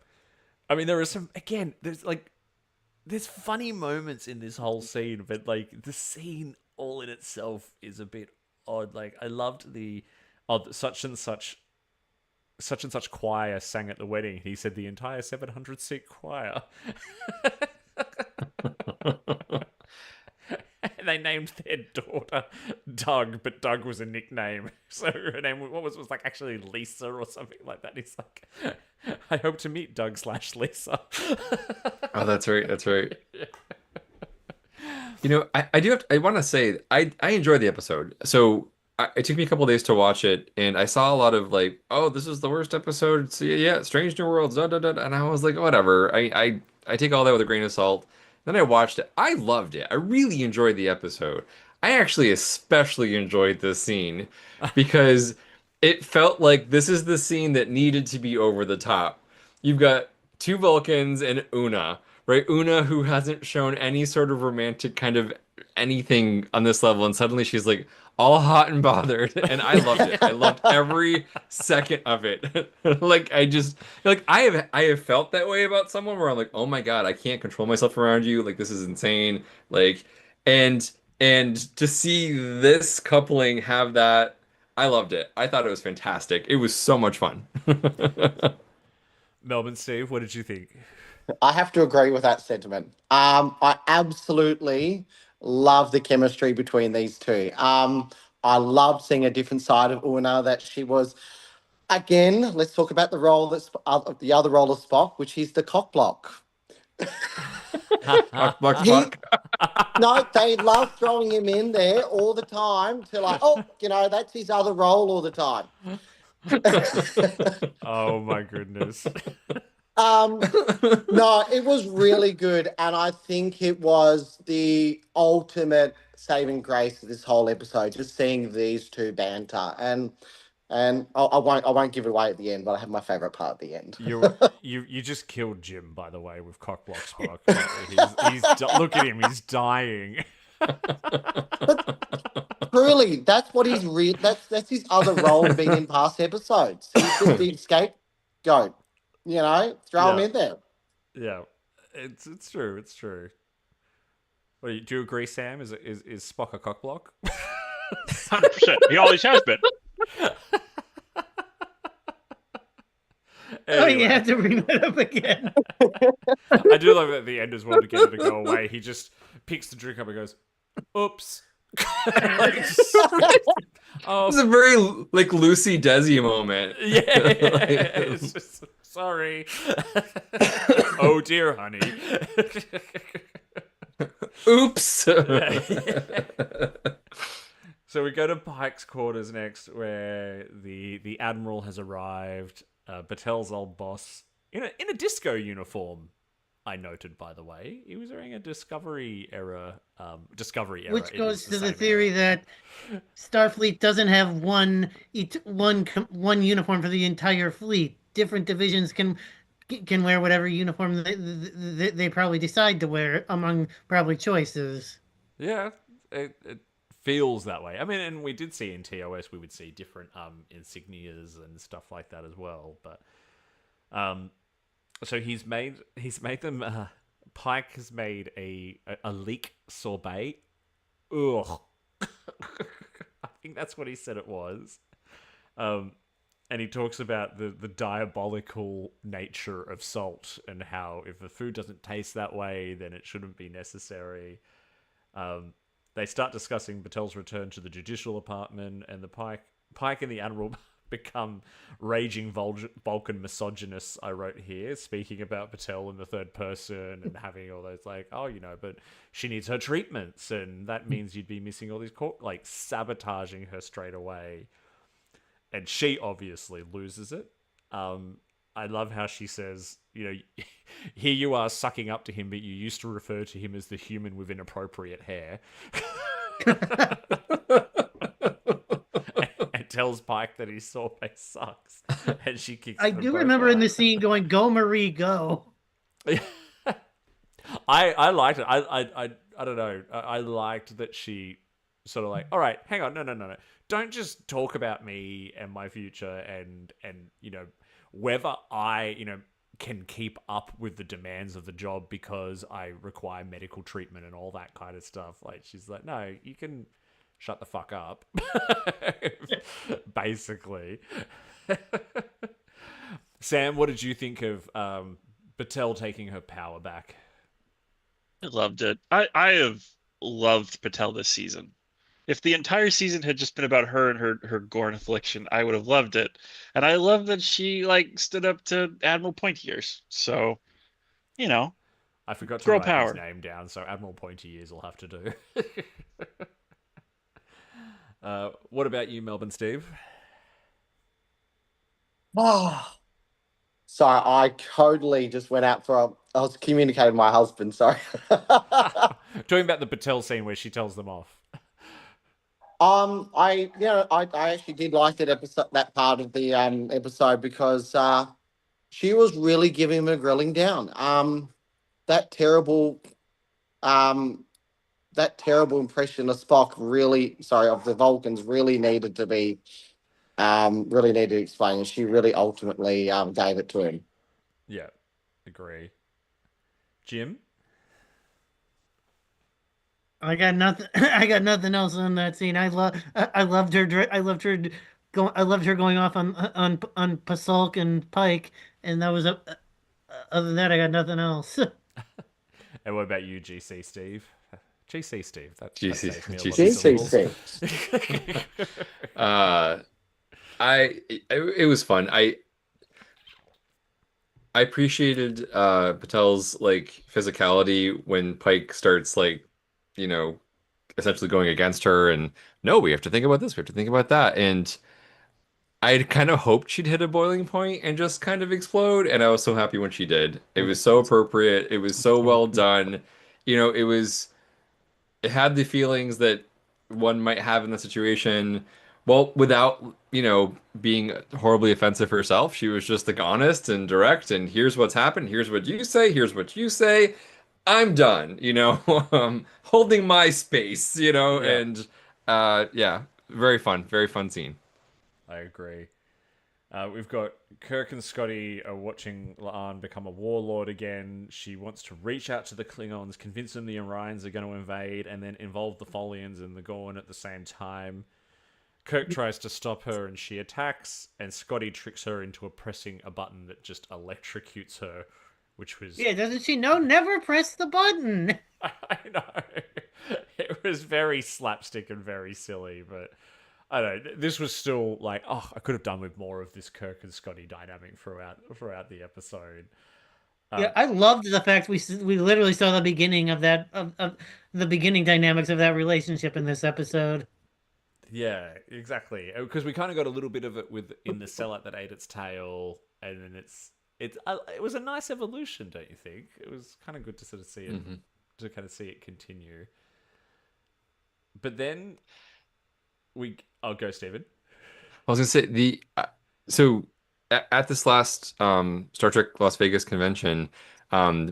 I mean, there are some, again, there's funny moments in this whole scene, but like the scene all in itself is a bit odd. Like I loved the such and such choir sang at the wedding. He said the entire 700 seat choir. And they named their daughter Doug, but Doug was a nickname. So her name was like actually Lisa or something like that. He's like, I hope to meet Doug/Lisa. Oh, that's right. That's right. You know, I want to say I enjoyed the episode. So it took me a couple days to watch it, and I saw a lot of like, oh, this is the worst episode. So yeah, Strange New Worlds, da da da, and I was like, whatever. I take all that with a grain of salt. Then I watched it. I loved it. I really enjoyed the episode. I actually especially enjoyed this scene because it felt like this is the scene that needed to be over the top. You've got two Vulcans and Una, right? Una, who hasn't shown any sort of romantic kind of anything on this level, and suddenly she's like all hot and bothered, and I loved it. I loved every second of it. Like I have felt that way about someone where I'm like, oh my God, I can't control myself around you. Like this is insane. Like and and to see this coupling have that, I loved it. I thought it was fantastic. It was so much fun. Melbourne Steve, what did you think? I have to agree with that sentiment. I absolutely love the chemistry between these two. I loved seeing a different side of Una, that she was. Again, let's talk about the role the other role of Spock, which is the cock block. Buck, buck, He, buck. no, they love throwing him in there all the time to like, oh, that's his other role all the time. Oh my goodness. No, it was really good, and I think it was the ultimate saving grace of this whole episode. Just seeing these two banter, and I won't give it away at the end, but I have my favorite part at the end. You just killed Jim, by the way, with Cockblock Spock. Look at him, he's dying. Truly, that's what he's that's his other role being in past episodes. He's just the scapegoat. Throw him in there. Yeah, it's true. It's true. Do you agree, Sam? Is Spock a cockblock? 100%. He always has been. Oh, Anyway. you have to bring that up again. I do love it at the end as well, to get it to go away. He just picks the drink up and goes, oops. Oh, It's a very like Lucy Desi moment. yeah. It's just, sorry. Oh dear, honey. Oops. So we go to Pike's quarters next, where the Admiral has arrived. Batel's old boss in a disco uniform. I noted, by the way, he was wearing a Discovery era. Which goes to the theory that Starfleet doesn't have one uniform for the entire fleet. Different divisions can wear whatever uniform they probably decide to wear among probably choices. Yeah, it feels that way. I mean, and we did see in TOS we would see different insignias and stuff like that as well. But so he's made them. Pike has made a leek sorbet. Ugh. I think that's what he said it was. And he talks about the diabolical nature of salt and how if the food doesn't taste that way, then it shouldn't be necessary. They start discussing Batel's return to the judicial apartment, and the Pike and the Admiral become raging Vulcan misogynists. I wrote here, speaking about Batel in the third person and having all those like, oh, but she needs her treatments, and that means you'd be missing all these like sabotaging her straight away. And she obviously loses it. I love how she says, here you are sucking up to him, but you used to refer to him as the human with inappropriate hair. and tells Pike that his sorbet sucks. And she kicks I them do both remember in out. the scene going, "Go Marie, go." I liked it. I don't know. I liked that she sort of like, all right, hang on, no. Don't just talk about me and my future and whether I can keep up with the demands of the job because I require medical treatment and all that kind of stuff. Like she's like, no, you can shut the fuck up, basically. Sam, what did you think of Batel taking her power back? I loved it. I have loved Patel this season. If the entire season had just been about her and her Gorn affliction, I would have loved it. And I love that she stood up to Admiral Pointy Ears. So, I forgot to girl write power. his name down, so Admiral Pointy Ears will have to do. What about you, Melbourne Steve? Oh, sorry, I totally just went out I was communicating with my husband, sorry. Talking about the Patel scene where she tells them off. I actually did like that part of the episode because she was really giving him a grilling down. That terrible impression of Spock of the Vulcans really needed to be really needed to explain, and she really ultimately gave it to him. Yeah, agree. Jim? I got nothing. I got nothing else on that scene. I loved her. I loved her. I loved her going off on Pasulk and Pike, and that was other than that, I got nothing else. And what about you, GC Steve? GC Steve. That GC saves me a lot of GC syllables. It was fun. I appreciated Patel's physicality when Pike starts essentially going against her, and no, we have to think about this, we have to think about that. And I kind of hoped she'd hit a boiling point and just kind of explode, and I was so happy when she did. It was so appropriate. It was so well done. It had the feelings that one might have in the situation. Well, without, being horribly offensive herself. She was just honest and direct, and here's what's happened. Here's what you say. Here's what you say. I'm done, holding my space, and yeah, very fun scene. I agree. We've got Kirk and Scotty are watching Laan become a warlord again. She wants to reach out to the Klingons, convince them the Orions are going to invade, and then involve the Folians and the Gorn at the same time. Kirk tries to stop her and she attacks, and Scotty tricks her into pressing a button that just electrocutes her, which was... Yeah, doesn't she know? Never press the button! I know. It was very slapstick and very silly, but... I don't know. This was still I could have done with more of this Kirk and Scotty dynamic throughout the episode. Yeah, I loved the fact we literally saw the beginning of that of the beginning dynamics of that relationship in this episode. Yeah, exactly. Because we kind of got a little bit of it in the Sellout that ate its tail, and then it was a nice evolution, don't you think? It was kind of good to sort of see it to kind of see it continue. But then I'll go, Stephen. I was gonna say so at this last Star Trek Las Vegas convention,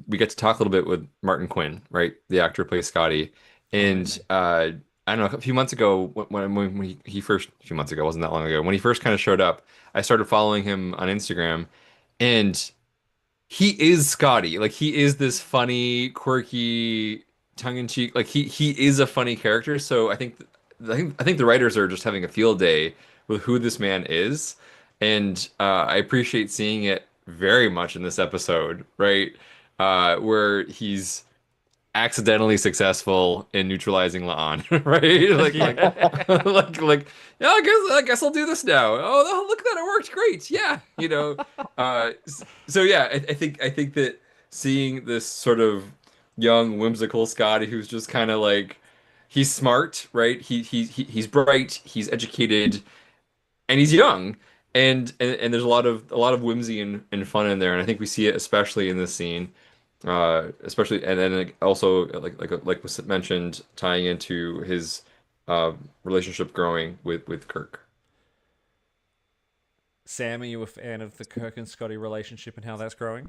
we get to talk a little bit with Martin Quinn, right? The actor who plays Scotty, And I don't know, a few months ago when he first, a few months ago, wasn't that long ago, when he first kind of showed up, I started following him on Instagram, and he is Scotty. Like he is this funny, quirky, tongue-in-cheek. Like he is a funny character. So I think the writers are just having a field day with who this man is, and I appreciate seeing it very much in this episode, right? Where he's accidentally successful in neutralizing La'an, right? Yeah. Yeah, I guess I'll do this now. Oh, look at that, it worked great. Yeah, so yeah, I think that seeing this sort of young whimsical Scotty who's just kind of like he's smart, right? He's bright, he's educated, and he's young. And there's a lot of whimsy and fun in there, and I think we see it especially in this scene. Especially and then also like was mentioned, tying into his relationship growing with Kirk. Sam, are you a fan of the Kirk and Scotty relationship and how that's growing?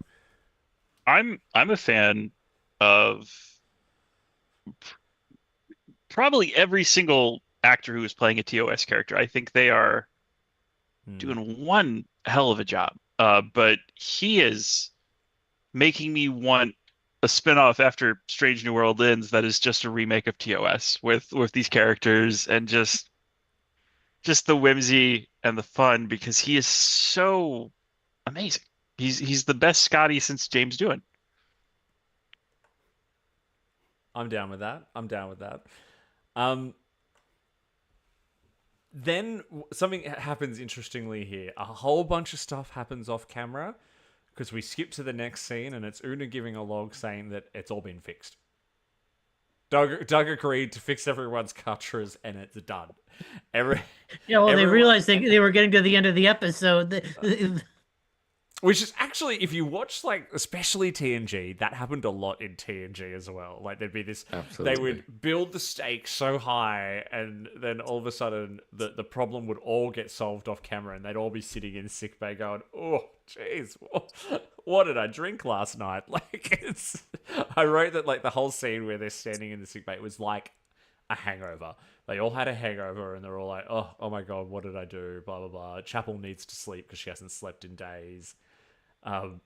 I'm a fan of probably every single actor who is playing a TOS character. I think they are doing one hell of a job. But he is making me want a spin-off after Strange New World ends that is just a remake of TOS with these characters and just the whimsy and the fun because he is so amazing. He's the best Scotty since James Doohan. I'm down with that. I'm down with that. Then something happens interestingly here. A whole bunch of stuff happens off camera because we skip to the next scene and it's Una giving a log saying that it's all been fixed. Doug agreed to fix everyone's catchers and it's done. They everyone- realized they were getting to the end of the episode. Which is actually, if you watch, like, especially TNG, that happened a lot in TNG as well. Like, there'd be this, Absolutely. They would build the stakes so high, and then all of a sudden, the problem would all get solved off camera, and they'd all be sitting in sickbay going, oh, jeez, what did I drink last night? Like, I wrote that, like, the whole scene where they're standing in the sickbay was like a hangover. They all had a hangover, and they're all like, oh my God, what did I do? Blah, blah, blah. Chapel needs to sleep because she hasn't slept in days. But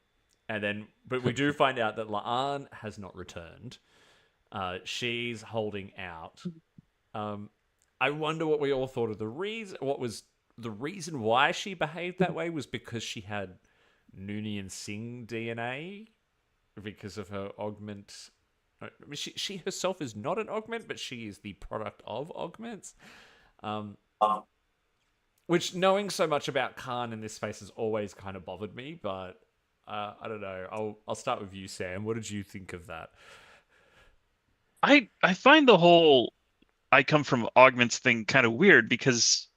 we do find out that La'an has not returned. She's holding out. I wonder what we all thought of the reason. What was the reason why she behaved that way? Was because she had Noonien Singh DNA because of her augment. I mean, she herself is not an augment, but she is the product of augments. Which, knowing so much about Khan in this space has always kind of bothered me, but I don't know. I'll start with you, Sam. What did you think of that? I find the whole I come from augments thing kind of weird because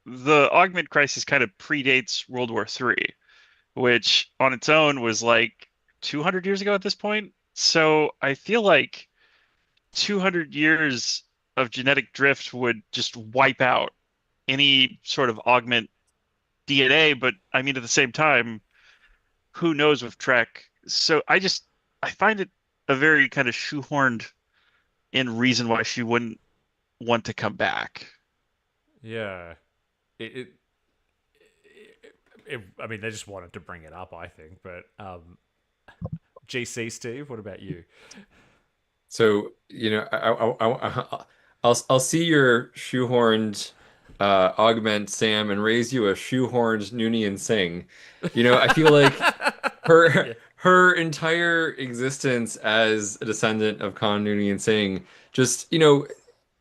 the augment crisis kind of predates World War III, which on its own was like 200 years ago at this point. So I feel like 200 years of genetic drift would just wipe out any sort of augment DNA. But I mean, at the same time, who knows with Trek? So I find it a very kind of shoehorned in reason why she wouldn't want to come back. Yeah. I mean, they just wanted to bring it up, I think. But GC, Steve, what about you? So, I'll see your shoehorned augment, Sam, and raise you a shoehorned Noonien Singh. I feel like her entire existence as a descendant of Khan Noonien Singh just,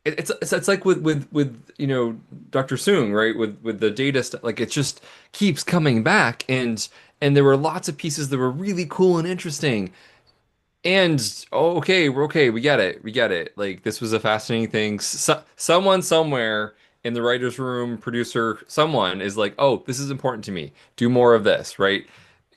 it's like with Dr. Soong, right? With the data stuff, like it just keeps coming back, and there were lots of pieces that were really cool and interesting. And okay, we're okay, we get it. Like this was a fascinating thing. Someone somewhere in the writer's room, producer, someone is like, oh, this is important to me. Do more of this, right?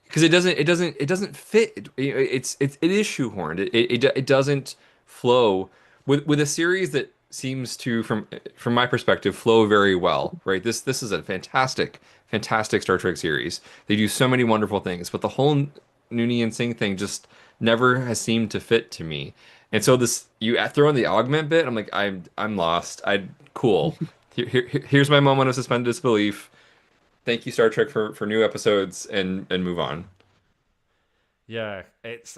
Because it doesn't fit. It is shoehorned. It doesn't flow with a series that seems to, from my perspective, flow very well, right? This is a fantastic Star Trek series. They do so many wonderful things, but the whole Noonien Singh thing just never has seemed to fit to me. And so this you throw in the augment bit, I'm like, I'm lost. Cool. Here's my moment of suspended disbelief. Thank you, Star Trek, for new episodes and move on. Yeah, it's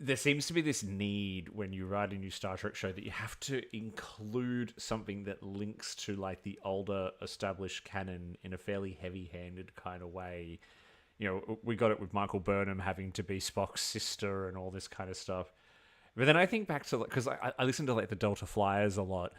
there seems to be this need when you write a new Star Trek show that you have to include something that links to like the older established canon in a fairly heavy-handed kind of way. You know, we got it with Michael Burnham having to be Spock's sister and all this kind of stuff. But then I think back to, because I listen to like the Delta Flyers a lot,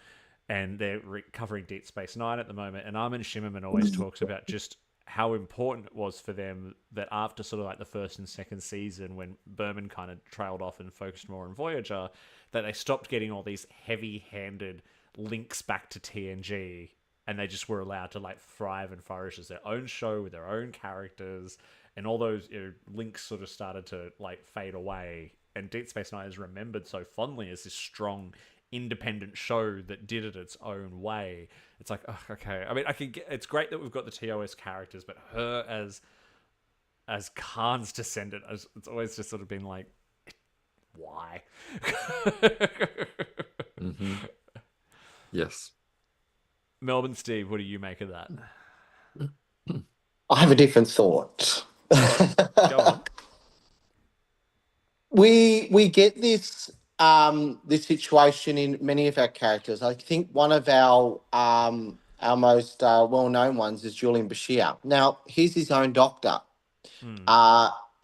and they're covering Deep Space Nine at the moment, and Armin Shimmerman always talks about just how important it was for them that after sort of like the first and second season, when Berman kind of trailed off and focused more on Voyager, that they stopped getting all these heavy-handed links back to TNG, and they just were allowed to like thrive and flourish as their own show with their own characters, and all those links sort of started to like fade away. And Deep Space Nine is remembered so fondly as this strong, independent show that did it its own way. It's like, oh, okay. I mean, I can get. It's great that we've got the TOS characters, but her as Khan's descendant, it's always just sort of been like, why? Mm-hmm. Yes. Melbourne Steve, what do you make of that? I have a different thought. Go on. We get this this situation in many of our characters. I think one of our most well-known ones is Julian Bashir. Now, he's his own doctor.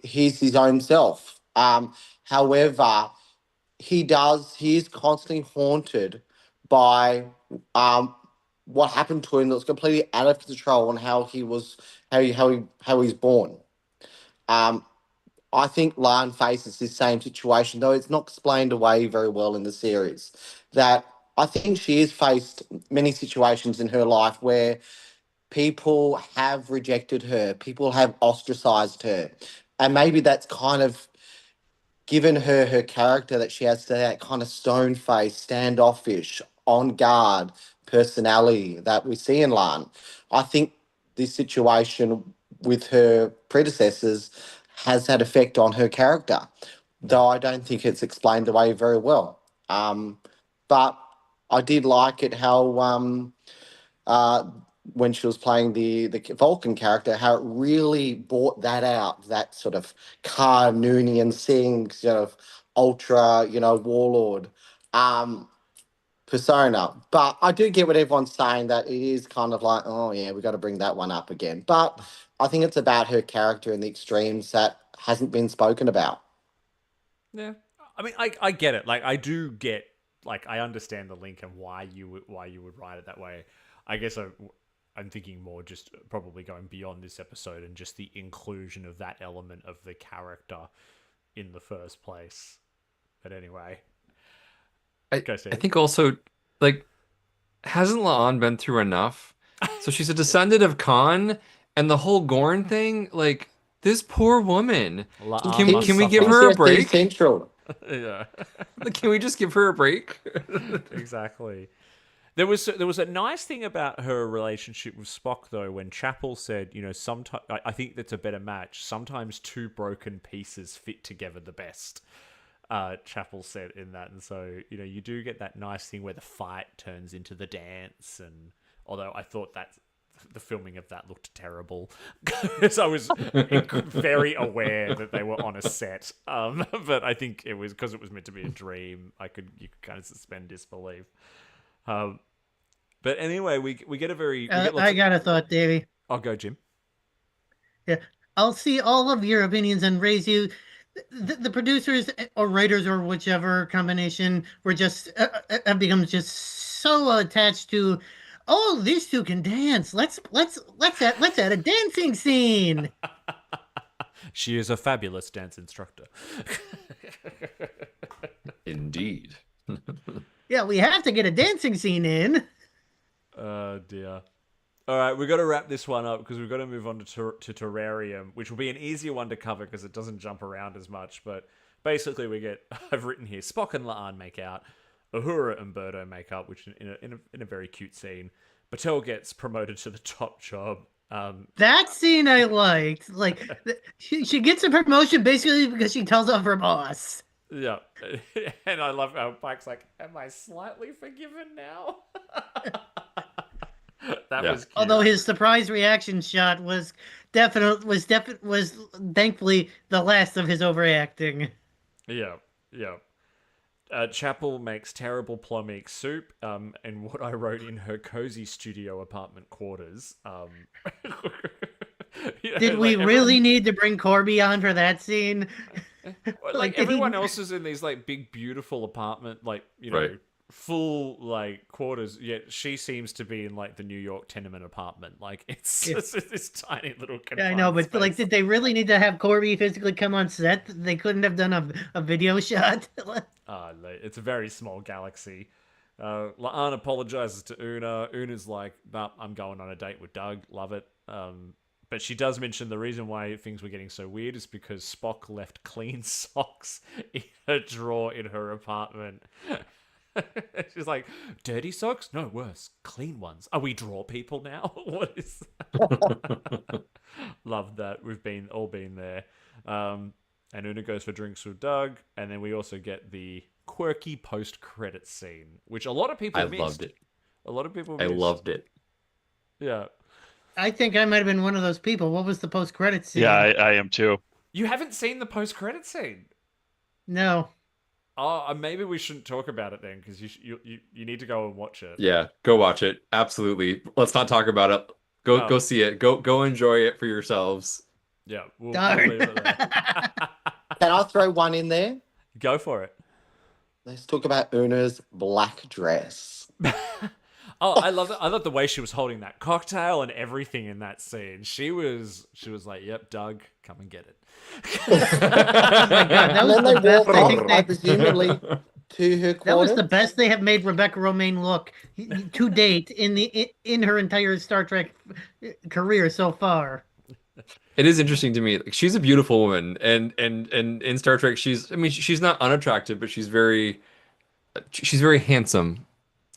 He's his own self. However, he is constantly haunted by what happened to him that was completely out of control and how he's born. I think Lan faces this same situation, though it's not explained away very well in the series. That I think she has faced many situations in her life where people have rejected her, people have ostracized her, and maybe that's kind of given her character that she has that kind of stone face, standoffish, on guard personality that we see in Lan. I think this situation with her predecessors has had effect on her character, though I don't think it's explained away very well. But I did like it how when she was playing the Vulcan character, how it really brought that out, that sort of Noonien Singh sort of ultra, warlord persona. But I do get what everyone's saying, that it is kind of like, oh yeah, we got to bring that one up again. But I think it's about her character and the extremes that hasn't been spoken about. Yeah, I mean, I get it. Like, I do get, like, I understand the link and why you would write it that way. I guess I'm thinking more just probably going beyond this episode and just the inclusion of that element of the character in the first place. But anyway, I think also, like, hasn't La'an been through enough? So she's a descendant of Khan, and the whole Gorn thing, like, this poor woman. Can we give her a break? Central. Yeah. Can we just give her a break? Exactly. There was a nice thing about her relationship with Spock, though, when Chapel said, sometimes I think that's a better match. Sometimes two broken pieces fit together the best. Chapel said in that, and so you do get that nice thing where the fight turns into the dance. And although I thought that the filming of that looked terrible, because I was very aware that they were on a set, but I think it was because it was meant to be a dream. You could kind of suspend disbelief. But anyway, we get a very. I got a thought, Davey. I'll go, Jim. Yeah, I'll see all of your opinions and raise you. The producers or writers or whichever combination were just have become just so attached to. Oh, these two can dance. Let's add a dancing scene. She is a fabulous dance instructor. Indeed. Yeah, we have to get a dancing scene in. Oh, dear. All right, we've got to wrap this one up because we've got to move on to Terrarium, which will be an easier one to cover because it doesn't jump around as much. But basically, I've written here, Spock and La'an make out, Uhura and Birdo make up, which in a very cute scene. Batel gets promoted to the top job, That scene I liked. Like, she gets a promotion basically because she tells off her boss. Yeah, and I love how Pike's like, "Am I slightly forgiven now?" That Yeah. was cute. Although his surprise reaction shot was thankfully the last of his overacting. Yeah, yeah. Chapel makes terrible plomeek soup, and what I wrote in her cozy studio apartment quarters. Did we really need to bring Corby on for that scene? Like did he- everyone else is in these like big beautiful apartment, like Right. full like quarters. Yet she seems to be in like the New York tenement apartment. Like it's Yeah. just this tiny little. Yeah, I know, but like, space. did they really need to have Corby physically come on set? They couldn't have done a video shot. It's a very small galaxy. La'an apologizes to Una. Una's like, nah, I'm going on a date with Doug. Love it. But she does mention the reason why things were getting so weird is because Spock left clean socks in a drawer in her apartment. She's like, dirty socks? No, worse, clean ones. Are we draw people now? What is that? Love that. We've all been there. And Una goes for drinks with Doug, and then we also get the quirky post-credit scene, which a lot of people missed. Loved it. A lot of people I missed. loved it. Yeah. I think I might have been one of those people. What was the post-credit scene? Yeah, I am too. You haven't seen the post-credit scene? No. Oh, maybe we shouldn't talk about it then, because you need to go and watch it. Yeah, go watch it. Absolutely. Let's not talk about it. Go see it. Go enjoy it for yourselves. Yeah. We'll Darn. leave it there. Can I throw one in there? Go for it. Let's talk about Una's black dress. Oh, I love it. I love the way she was holding that cocktail and everything in that scene. She was like, "Yep, Doug, come and get it." Oh my God, that And was then the they best. walk I off, think presumably to her quarters. that was the best they have made Rebecca Romaine look to date in her entire Star Trek career so far. It is interesting to me. Like, she's a beautiful woman, and in Star Trek, she's not unattractive, but she's very handsome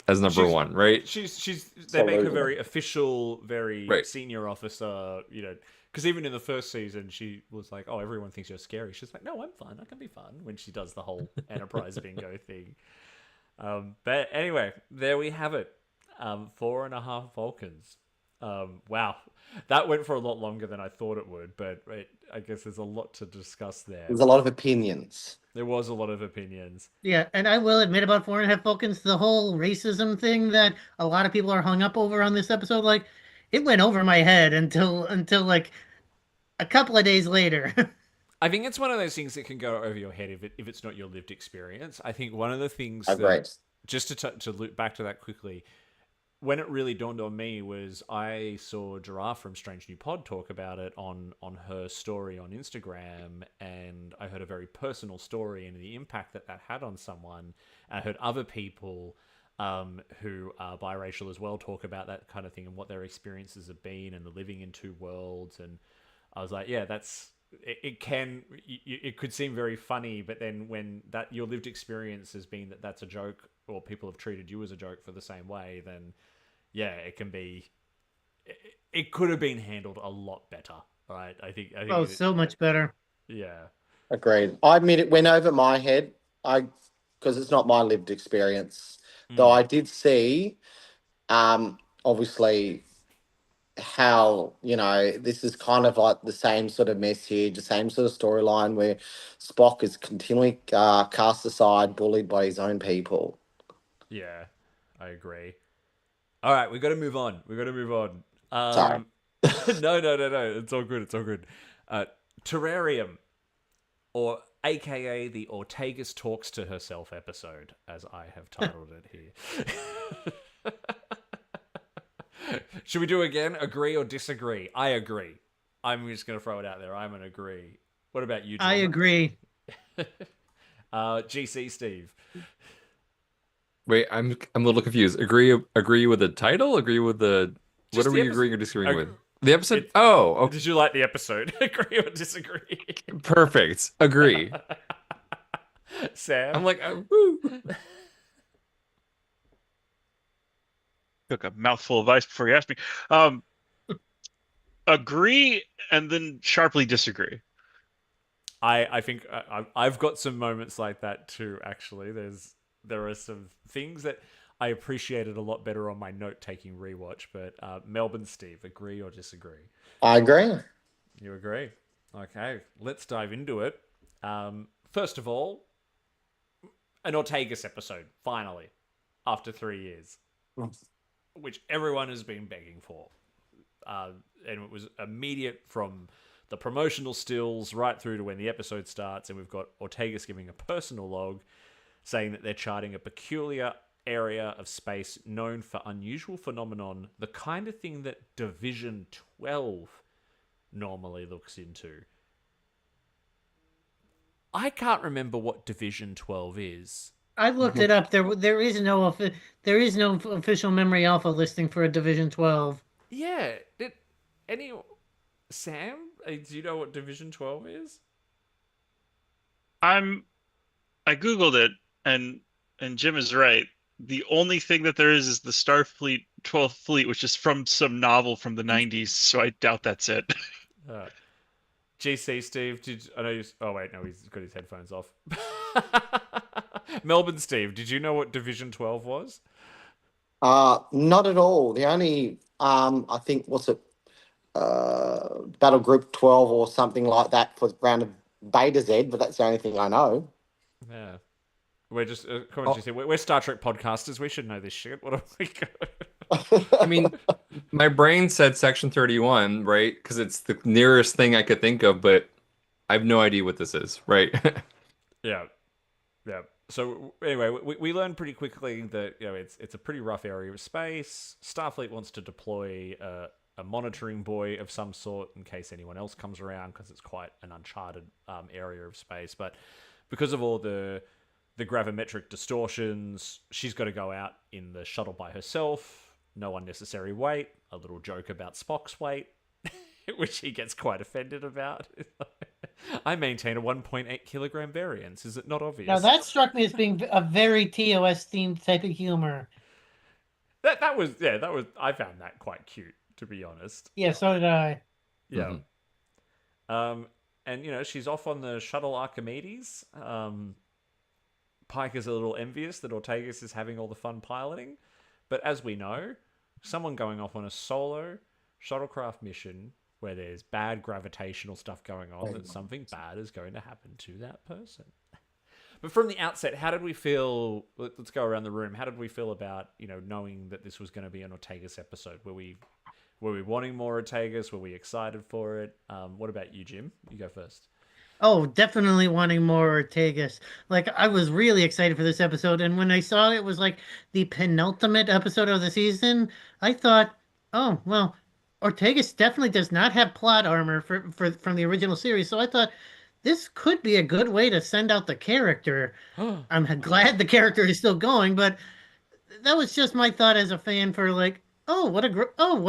as number She's- one, right? They make her Absolutely. very official, very Right. senior officer, because even in the first season, she was like, "Oh, everyone thinks you're scary." She's like, "No, I'm fun. I can be fun." When she does the whole Enterprise bingo thing. But anyway, there we have it. 4.5 Vulcans. Wow, that went for a lot longer than I thought it would, but I guess there's a lot to discuss there. There's a lot of opinions. There was a lot of opinions. Yeah, and I will admit about 4.5 Vulcans, the whole racism thing that a lot of people are hung up over on this episode, like, it went over my head until like a couple of days later. I think it's one of those things that can go over your head if it's not your lived experience. I think one of the things Agreed. just to loop back to that quickly, when it really dawned on me was I saw Giraffe from Strange New Pod talk about it on her story on Instagram, and I heard a very personal story and the impact that had on someone. And I heard other people who are biracial as well talk about that kind of thing and what their experiences have been and the living in two worlds. And I was like, yeah, it could seem very funny, but then when that your lived experience has been that's a joke, or people have treated you as a joke for the same way, then yeah, it can be. It could have been handled a lot better, right? I think So much better. Yeah. Agreed. I admit it went over my head. Because it's not my lived experience. Though I did see, obviously, how this is kind of like the same sort of message, the same sort of storyline where Spock is continually cast aside, bullied by his own people. Yeah, I agree. All right, we got to move on. Sorry. No. It's all good. Terrarium, or AKA the Ortegas Talks to Herself episode, as I have titled it here. Should we do again? Agree or disagree? I agree. I'm just going to throw it out there. I'm going to agree. What about you, John? I agree. GC Steve. Wait, I'm a little confused. Agree with the title? Agree with the Just what are the we agreeing or disagreeing with? The episode? It- Oh, okay. Did you like the episode? Agree or disagree? Perfect. Agree. Sam? I'm like, woo. Took a mouthful of ice before you asked me. agree and then sharply disagree. I think I've got some moments like that too. Actually, there are some things that I appreciated a lot better on my note-taking rewatch. But Melbourne Steve, agree or disagree? I agree. You agree? Okay, let's dive into it. First of all, an Ortegas episode, finally, after 3 years, which everyone has been begging for. And it was immediate from the promotional stills right through to when the episode starts, and we've got Ortegas giving a personal log saying that they're charting a peculiar area of space known for unusual phenomenon, the kind of thing that Division 12 normally looks into. I can't remember what Division 12 is. I looked it up. There is no official memory alpha listing for a Division 12. Yeah, did any Sam? Do you know what Division 12 is? I googled it, and Jim is right. The only thing that there is the Starfleet 12th Fleet, which is from some novel from the 90s. So I doubt that's it. GC Steve, I know you? Oh wait, no, he's got his headphones off. Melbourne Steve, did you know what Division 12 was? Not at all. The only I think what's it, Battle Group 12 or something like that for round of Beta Z, but that's the only thing I know. Yeah. We're just, we're Star Trek podcasters. We should know this shit. What are we going? I mean, my brain said Section 31, right? Because it's the nearest thing I could think of, but I have no idea what this is, right? Yeah. Yeah. So anyway, we learned pretty quickly that it's a pretty rough area of space. Starfleet wants to deploy a monitoring buoy of some sort in case anyone else comes around, because it's quite an uncharted area of space. But because of all the gravimetric distortions, she's got to go out in the shuttle by herself. No unnecessary weight. A little joke about Spock's weight, which he gets quite offended about. I maintain a 1.8 kilogram variance. Is it not obvious? Now that struck me as being a very TOS themed type of humor. That was I found that quite cute, to be honest. Yeah, so did I. Yeah. And she's off on the shuttle Archimedes. Pike is a little envious that Ortegas is having all the fun piloting, but as we know, someone going off on a solo shuttlecraft mission where there's bad gravitational stuff going on, that something bad is going to happen to that person. But from the outset, how did we feel? Let's go around the room. How did we feel about knowing that this was going to be an Ortegas episode? Were we wanting more Ortegas? Were we excited for it? What about you, Jim? You go first. Oh, definitely wanting more Ortegas. Like, I was really excited for this episode, and when I saw it was like the penultimate episode of the season, I thought, oh, well, Ortegas definitely does not have plot armor from the original series, so I thought this could be a good way to send out the character. I'm glad the character is still going, but that was just my thought as a fan for like, oh, what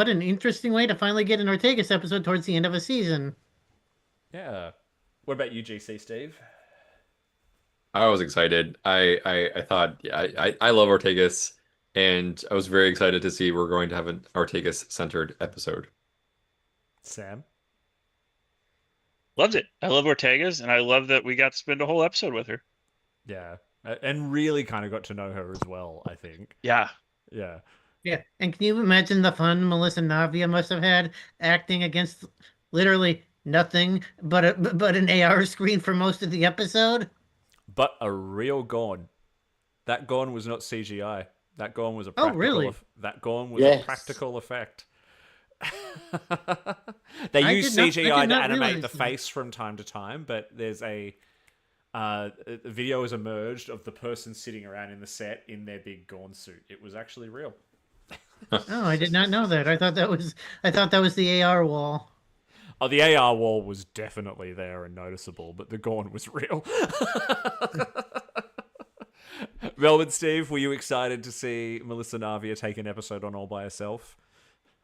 an interesting way to finally get an Ortegas episode towards the end of a season. Yeah. What about you, GC Steve? I was excited. I thought, yeah, I love Ortegas, and I was very excited to see we're going to have an Ortegas-centered episode. Sam? Loved it. I love Ortegas, and I love that we got to spend a whole episode with her. Yeah. And really kind of got to know her as well, I think. Yeah. Yeah. Yeah, and can you imagine the fun Melissa Navia must have had acting against literally nothing but an AR screen for most of the episode? But a real Gorn. That Gorn was not CGI. That Gorn was a practical. Oh, really? That Gorn was a practical effect. They use CGI to animate the face from time to time, but there's a video has emerged of the person sitting around in the set in their big Gorn suit. It was actually real. Oh, I did not know that. I thought that was the AR wall. Oh, the AR wall was definitely there and noticeable, but the Gorn was real. Melbourne Steve, were you excited to see Melissa Navia take an episode on all by herself?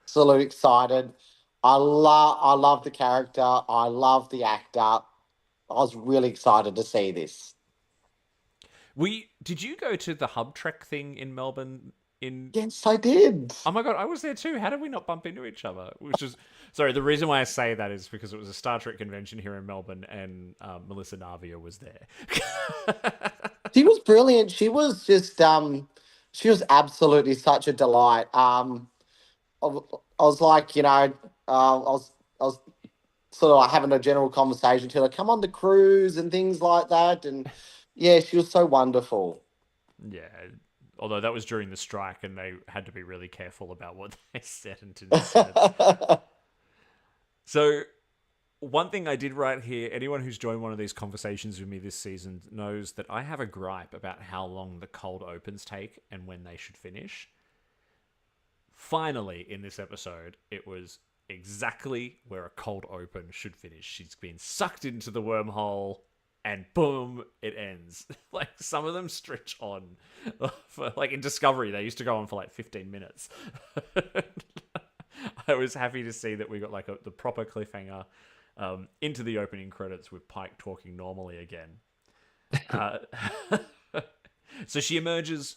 Absolutely excited. I love the character. I love the actor. I was really excited to see this. Did you go to the Hub Trek thing in Melbourne in... Yes, I did. Oh my god, I was there too. How did we not bump into each other? Which is... Sorry, the reason why I say that is because it was a Star Trek convention here in Melbourne, and Melissa Navia was there. She was brilliant. She was just she was absolutely such a delight. I was like, I was sort of like having a general conversation to her, come on the cruise and things like that. And yeah, she was so wonderful. Yeah, although that was during the strike, and they had to be really careful about what they said and didn't say. So, one thing I did write here, anyone who's joined one of these conversations with me this season knows that I have a gripe about how long the cold opens take and when they should finish. Finally, in this episode, it was exactly where a cold open should finish. She's been sucked into the wormhole, and boom, it ends. Like, some of them stretch on. Like, in Discovery, they used to go on for like 15 minutes. I was happy to see that we got like the proper cliffhanger into the opening credits with Pike talking normally again. So she emerges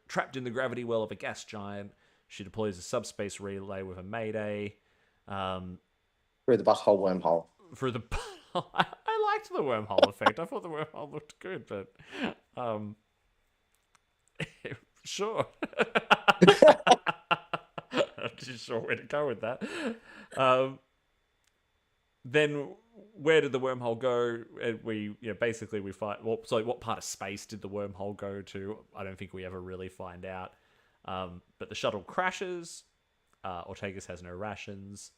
trapped in the gravity well of a gas giant. She deploys a subspace relay with a mayday. Through the butthole wormhole. Through the I liked the wormhole effect. I thought the wormhole looked good, but sure. I'm not too sure where to go with that. Then where did the wormhole go? We basically we find... Well, so what part of space did the wormhole go to? I don't think we ever really find out. But the shuttle crashes. Ortegas has no rations.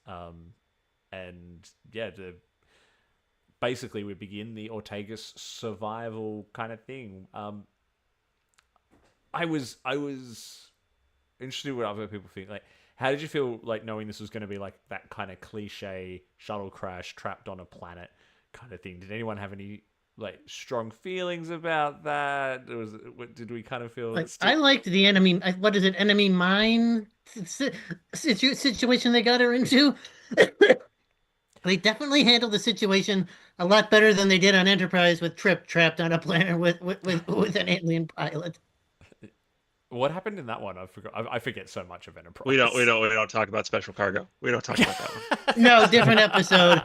And yeah, basically we begin the Ortegas survival kind of thing. I was interested in what other people think. Like, how did you feel like knowing this was going to be like that kind of cliche shuttle crash trapped on a planet kind of thing? Did anyone have any like strong feelings about that? Did we kind of feel like, I liked the enemy, what is it, enemy mine situation they got her into? They definitely handled the situation a lot better than they did on Enterprise with Trip trapped on a planet with an alien pilot. What happened in that one? I forgot. I forget so much of Enterprise. We don't talk about special cargo. We don't talk about that one. No, different episode.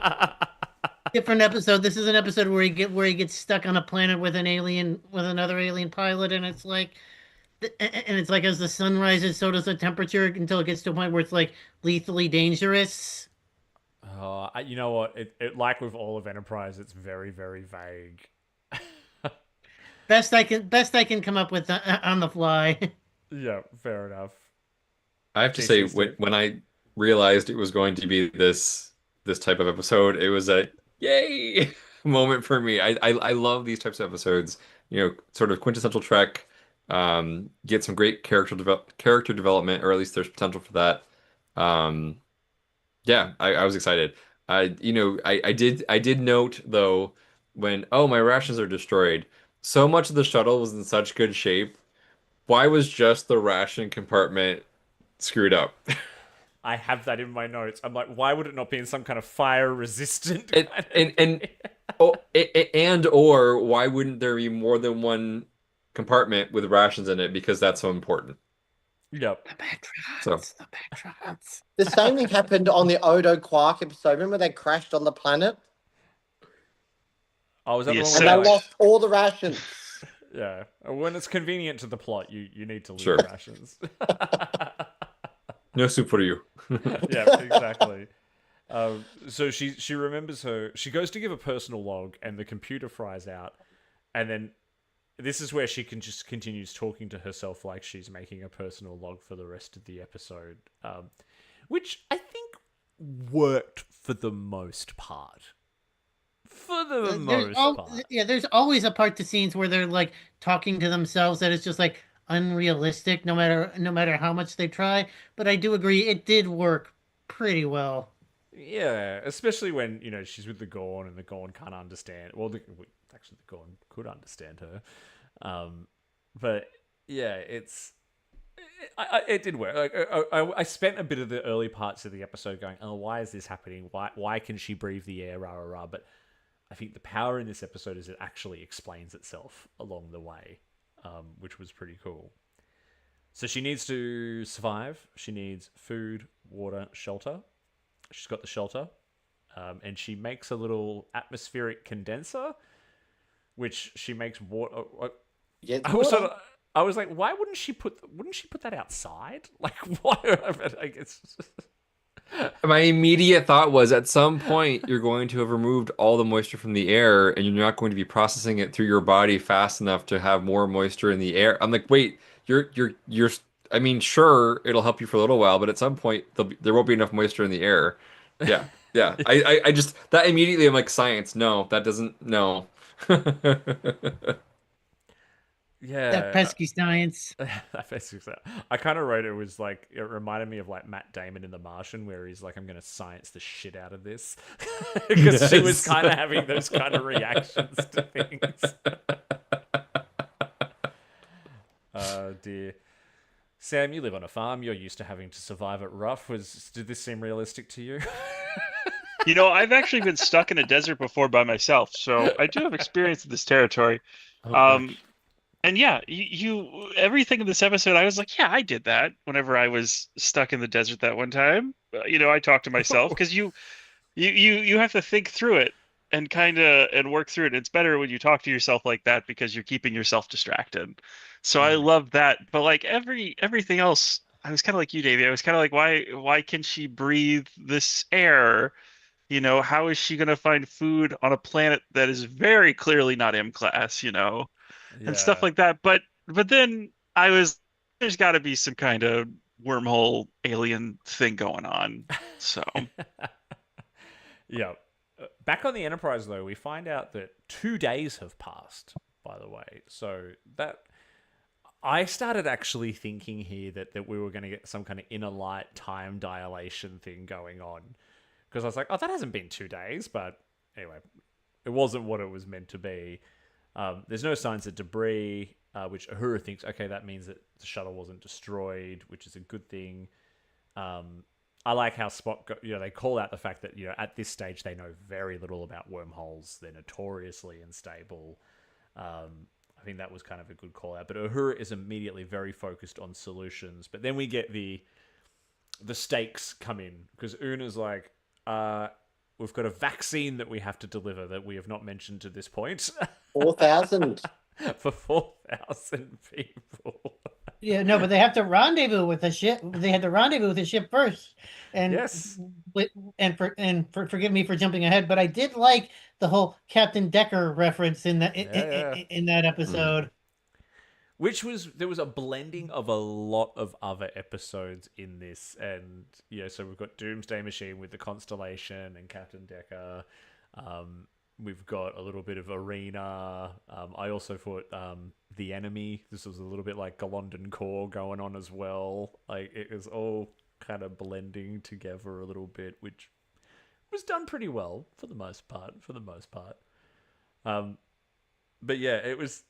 Different episode. This is an episode where he gets stuck on a planet with another alien pilot, and it's like as the sun rises, so does the temperature until it gets to a point where it's like lethally dangerous. You know what? It like with all of Enterprise, it's very, very vague. Best I can come up with on the fly. Yeah, fair enough. I have to say, when I realized it was going to be this type of episode, it was a yay moment for me. I love these types of episodes. Sort of quintessential Trek. Get some great character development, or at least there's potential for that. Yeah, I was excited. I did note though, when my rations are destroyed, so much of the shuttle was in such good shape. Why was just the ration compartment screwed up? I have that in my notes. I'm like, why would it not be in some kind of fire resistant? Or why wouldn't there be more than one compartment with rations in it? Because that's so important. Yep. The Patrons. So. The Patrons. The same thing happened on the Odo Quark episode. Remember they crashed on the planet? Oh, was that the one? And they lost all the rations. Yeah. When it's convenient to the plot, you need to lose rations. No soup for you. Yeah, exactly. So she remembers she goes to give a personal log, and the computer fries out, and then this is where she just continues talking to herself like she's making a personal log for the rest of the episode, which I think worked for the most part. Yeah, there's always a part to scenes where they're like talking to themselves that is just like unrealistic, no matter how much they try. But I do agree it did work pretty well. Yeah, especially when she's with the Gorn and the Gorn can't understand. Well, actually, the Gorn could understand her, but yeah, it did work. Like, I spent a bit of the early parts of the episode going, "Oh, why is this happening? Why can she breathe the air? Rah rah rah." But I think the power in this episode is it actually explains itself along the way, which was pretty cool. So she needs to survive. She needs food, water, shelter. She's got the shelter. And she makes a little atmospheric condenser, which she makes water. Yeah, it's I was water. I was like, why wouldn't she put that outside? Like, why? I guess. My immediate thought was at some point you're going to have removed all the moisture from the air and you're not going to be processing it through your body fast enough to have more moisture in the air. I'm like, wait, you're I mean, sure, it'll help you for a little while, but at some point there won't be enough moisture in the air. Yeah. Yeah. I just that immediately I'm like, science, no, that doesn't no. That Yeah. pesky science. That basically so. I kind of wrote it was like it reminded me of like Matt Damon in The Martian, where he's like, "I'm going to science the shit out of this," because she was Yes. kind of having those kind of reactions to things. Oh dear, Sam, you live on a farm. You're used to having to survive it rough. Did this seem realistic to you? I've actually been stuck in a desert before by myself, so I do have experience in this territory. Oh, Um, And yeah, everything in this episode, I was like, yeah, I did that whenever I was stuck in the desert that one time. I talked to myself because you have to think through it and and work through it. It's better when you talk to yourself like that because you're keeping yourself distracted. So I love that. But like everything else, I was kind of like you, Davey. I was kind of like, why can she breathe this air? How is she going to find food on a planet that is very clearly not M class, and stuff yeah. like that. But then there's got to be some kind of wormhole alien thing going on. So Yeah. Back on the Enterprise, though, we find out that 2 days have passed, by the way. So that. I started actually thinking here that we were going to get some kind of inner light time dilation thing going on. Because I was like, oh, that hasn't been 2 days. But anyway, it wasn't what it was meant to be. There's no signs of debris, which Uhura thinks, okay, that means that the shuttle wasn't destroyed, which is a good thing. I like how Spock, they call out the fact that, at this stage they know very little about wormholes. They're notoriously unstable. I think that was kind of a good call out. But Uhura is immediately very focused on solutions. But then we get the stakes come in because Una's like, we've got a vaccine that we have to deliver that we have not mentioned to this point. 4,000. For 4,000 people. Yeah, no, but they have to rendezvous with the ship. They had to rendezvous with the ship first. And Yes. Forgive me for jumping ahead, but I did like the whole Captain Decker reference in that Yeah. in that episode. There was a blending of a lot of other episodes in this. And, so we've got Doomsday Machine with the Constellation and Captain Decker. We've got a little bit of Arena. I also thought The Enemy. This was a little bit like Galondon Core going on as well. Like, it was all kind of blending together a little bit, which was done pretty well for the most part. But yeah, it was...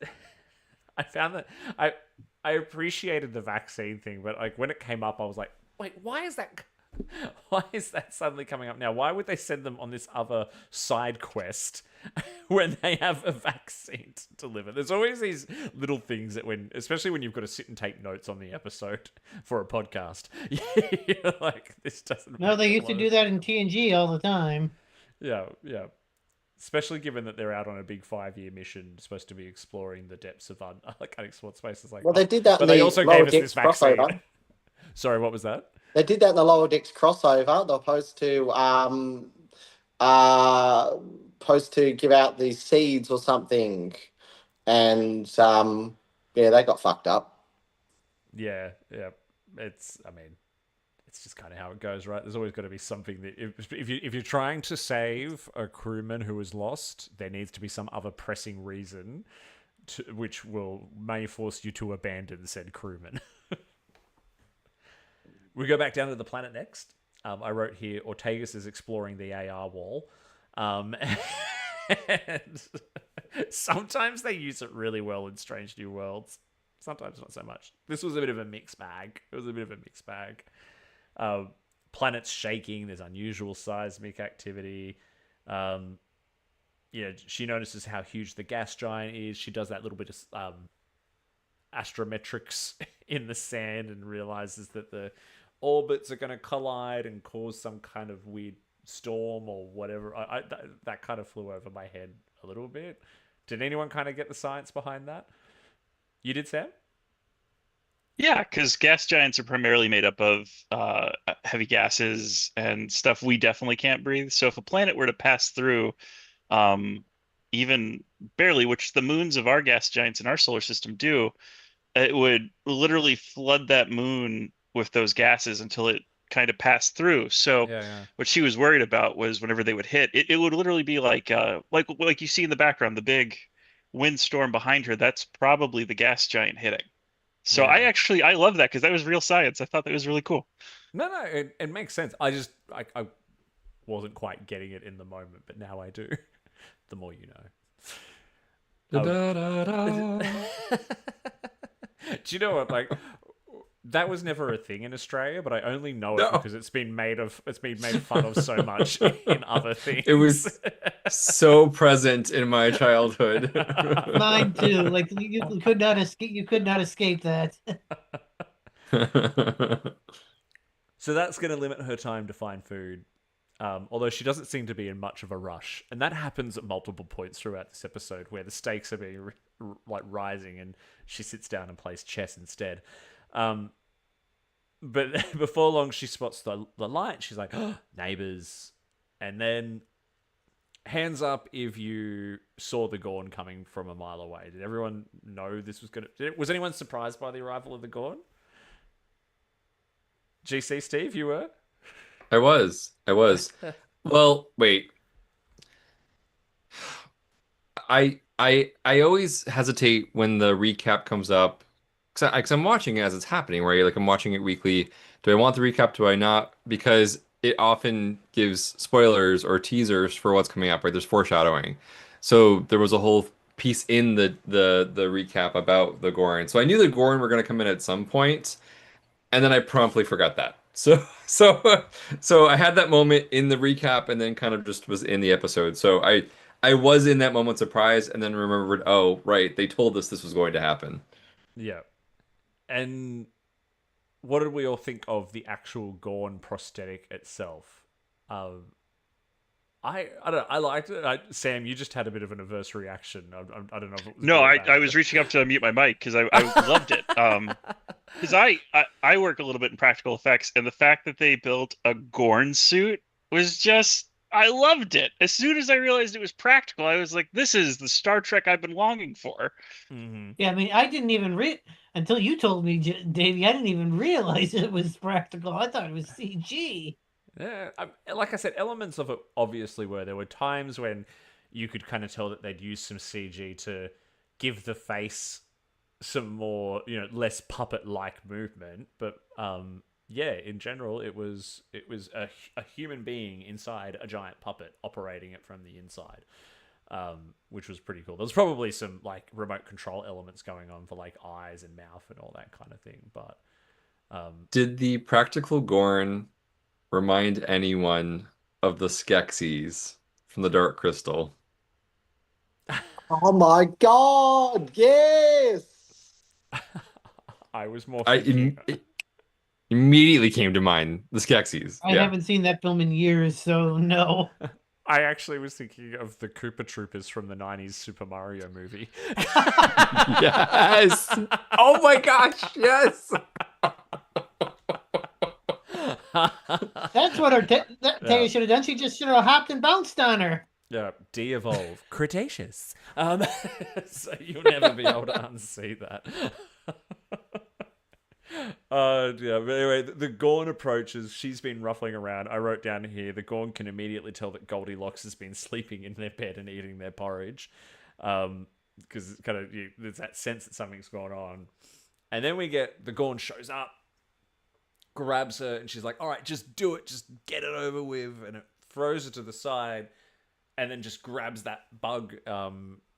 I found that I appreciated the vaccine thing, but like when it came up, I was like, wait, why is that suddenly coming up now? Why would they send them on this other side quest when they have a vaccine to deliver? There's always these little things that especially when you've got to sit and take notes on the episode for a podcast, you're like, this doesn't. No, they used to do that in TNG all the time. Yeah. Especially given that they're out on a big 5-year mission, supposed to be exploring the depths of unexplored spaces. Like, Well, they did that but in they the also Lower gave us Decks this vaccine. crossover. Sorry, what was that? They did that in the Lower Decks crossover. They're supposed to give out these seeds or something. And, they got fucked up. Yeah. It's just kind of how it goes, right? There's always got to be something that if you're trying to save a crewman who is lost, there needs to be some other pressing reason which may force you to abandon said crewman. We go back down to the planet next. I wrote here, Ortegas is exploring the AR wall. And sometimes they use it really well in Strange New Worlds. Sometimes not so much. This was a bit of a mixed bag. Planets shaking. There's unusual seismic activity. She notices how huge the gas giant is. She does that little bit of astrometrics in the sand and realizes that the orbits are going to collide and cause some kind of weird storm or whatever. That kind of flew over my head a little bit. Did anyone kind of get the science behind that? You did, Sam? Yeah, because gas giants are primarily made up of heavy gases and stuff we definitely can't breathe. So if a planet were to pass through, even barely, which the moons of our gas giants in our solar system do, it would literally flood that moon with those gases until it kind of passed through. So what she was worried about was whenever they would hit, it would literally be like you see in the background, the big windstorm behind her. That's probably the gas giant hitting. So I love that because that was real science. I thought that was really cool. No, it makes sense. I wasn't quite getting it in the moment, but now I do. The more you know. Do you know what? Like, that was never a thing in Australia, but I only know it because it's been made fun of so much in other things. It was so present in my childhood. Mine too. Like you could not escape. You could not escape that. So that's going to limit her time to find food. Although she doesn't seem to be in much of a rush, and that happens at multiple points throughout this episode, where the stakes are being rising, and she sits down and plays chess instead. But before long, she spots the light. She's like, oh, neighbors. And then, hands up if you saw the Gorn coming from a mile away. Did everyone know this was going to... Was anyone surprised by the arrival of the Gorn? GC, Steve, you were? I was. Well, wait. I always hesitate when the recap comes up because I'm watching it as it's happening, right? Like I'm watching it weekly. Do I want the recap? Do I not? Because it often gives spoilers or teasers for what's coming up, right? There's foreshadowing. So there was a whole piece in the recap about the Gorn. So I knew the Gorn were going to come in at some point, and then I promptly forgot that. So I had that moment in the recap, and then kind of just was in the episode. So I was in that moment surprised, and then remembered, oh right, they told us this was going to happen. Yeah. And what did we all think of the actual Gorn prosthetic itself? I don't know. I liked it. Sam, you just had a bit of an adverse reaction. I don't know if it was No, I was reaching up to mute my mic because I loved it. Because I work a little bit in practical effects, and the fact that they built a Gorn suit was just... I loved it. As soon as I realized it was practical, I was like, this is the Star Trek I've been longing for. Mm-hmm. Yeah, I mean, I didn't even until you told me, Davey, I didn't even realize it was practical. I thought it was CG. Yeah, like I said, elements of it obviously were. There were times when you could kind of tell that they'd use some CG to give the face some more, less puppet-like movement. But yeah, in general, it was a human being inside a giant puppet operating it from the inside, which was pretty cool. There was probably some like remote control elements going on for like eyes and mouth and all that kind of thing. But did the practical Gorn remind anyone of the Skeksis from the Dark Crystal? Oh my God! Yes. I was more. It immediately came to mind the Skeksis. I haven't seen that film in years, so no. I actually was thinking of the Koopa Troopers from the 90s Super Mario movie. Yes! Oh my gosh, yes! That's what Taya should have done. She just should have hopped and bounced on her. Yeah, de-evolve. Cretaceous. So you'll never be able to unsee that. Yeah, but anyway, the Gorn approaches. She's been ruffling around. I wrote down here, the Gorn can immediately tell that Goldilocks has been sleeping in their bed and eating their porridge. Because it's kind of, there's that sense that something's going on. And then we get, the Gorn shows up, grabs her, and she's like, all right, just do it. Just get it over with. And it throws her to the side, and then just grabs that bug, the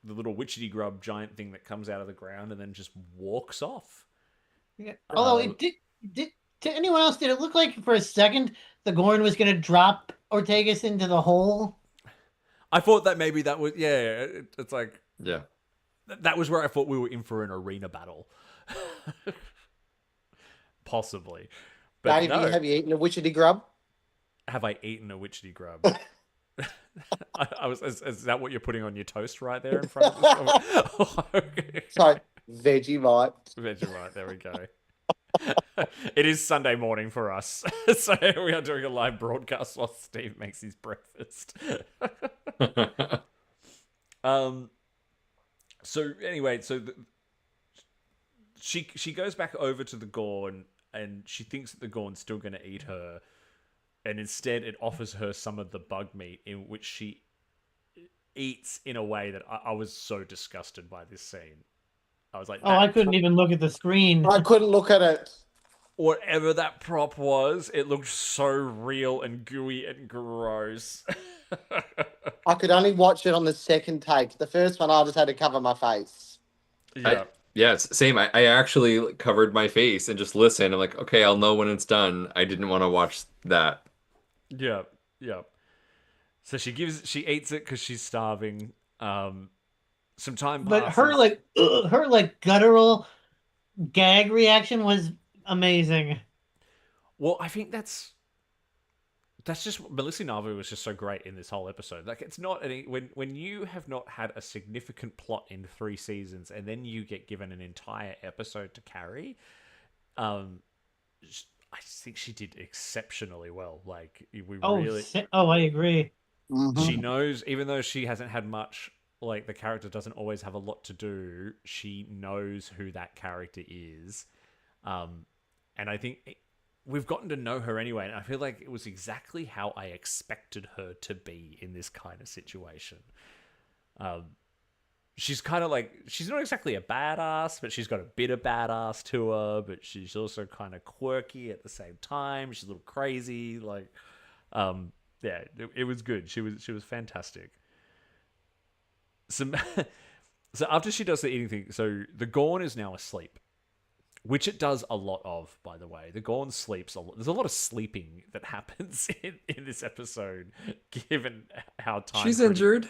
little witchetty grub giant thing that comes out of the ground, and then just walks off. Yeah. Although it did to anyone else, did it look like for a second the Gorn was going to drop Ortegas into the hole? I thought that maybe that was, it's like, yeah, that was where I thought we were in for an arena battle. Possibly. But Dave, no. have you eaten a witchetty grub? Have I eaten a witchetty grub? Is that what you're putting on your toast right there in front of us? Okay. Sorry, Vegemite. Vegemite, there we go. It is Sunday morning for us, so we are doing a live broadcast while Steve makes his breakfast. So anyway, she goes back over to the Gorn, and she thinks that the Gorn's still going to eat her, and instead it offers her some of the bug meat, in which she eats in a way that I was so disgusted by this scene. I was like, Oh, I couldn't even look at the screen. I couldn't look at it. Whatever that prop was, it looked so real and gooey and gross. I could only watch it on the second take. The first one, I just had to cover my face. Yeah. Yeah, it's same. I actually covered my face and just listened. I'm like, okay, I'll know when it's done. I didn't want to watch that. Yeah. So she eats it because she's starving. Some time passes. But her guttural gag reaction was amazing. Well, I think that's just Melissa Navu was just so great in this whole episode. Like, it's not when you have not had a significant plot in 3 seasons and then you get given an entire episode to carry. I think she did exceptionally well. Like, I agree. Mm-hmm. She knows, even though she hasn't had much. Like, the character doesn't always have a lot to do. She knows who that character is. And I think we've gotten to know her anyway. And I feel like it was exactly how I expected her to be in this kind of situation. She's kind of like, she's not exactly a badass, but she's got a bit of badass to her. But she's also kind of quirky at the same time. She's a little crazy. Like, yeah, it was good. She was fantastic. So after she does the eating thing, so the Gorn is now asleep, which it does a lot of, by the way. The Gorn sleeps a lot. There's a lot of sleeping that happens in this episode, given how time... She's injured.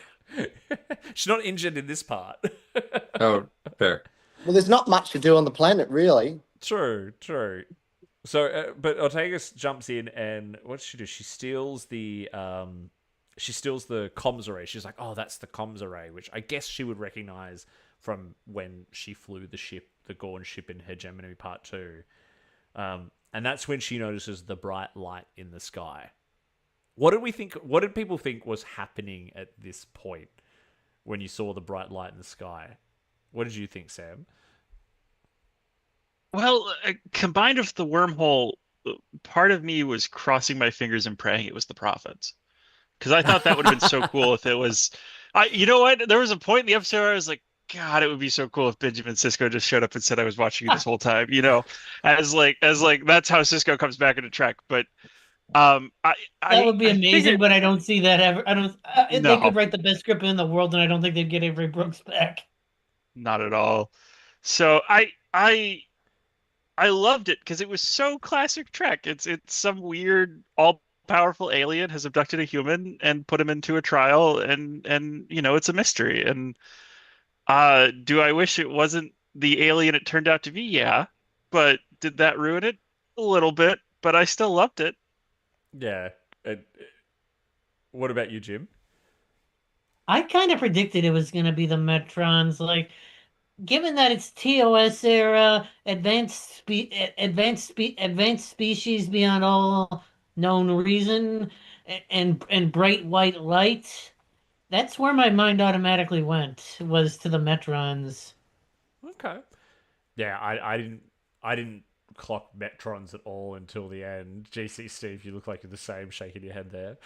She's not injured in this part. Oh, fair. Well, there's not much to do on the planet, really. True. So, but Ortegas jumps in, and what does she do? She steals the comms array. She's like, oh, that's the comms array, which I guess she would recognize from when she flew the Gorn ship in Hegemony Part 2. And that's when she notices the bright light in the sky. What did people think was happening at this point when you saw the bright light in the sky? What did you think, Sam? Well, combined with the wormhole, part of me was crossing my fingers and praying it was the prophets. Because I thought that would have been so cool if it was... you know what? There was a point in the episode where I was like, God, it would be so cool if Benjamin Sisko just showed up and said I was watching you this whole time, you know? As that's how Sisko comes back into Trek. But that would be amazing, but I don't see that ever. I don't. No. They could write the best script in the world, and I don't think they'd get Avery Brooks back. Not at all. So I loved it because it was so classic Trek. It's some weird all-powerful alien has abducted a human and put him into a trial, and it's a mystery. And do I wish it wasn't the alien it turned out to be? Yeah, but did that ruin it? A little bit, but I still loved it. Yeah. What about you, Jim? I kind of predicted it was going to be the Metrons. Like, given that it's TOS era, advanced species beyond all known reason, and bright white light, that's where my mind automatically went, was to the Metrons. Okay. Yeah, I didn't clock Metrons at all until the end. GC Steve, you look like you're the same, shaking your head there.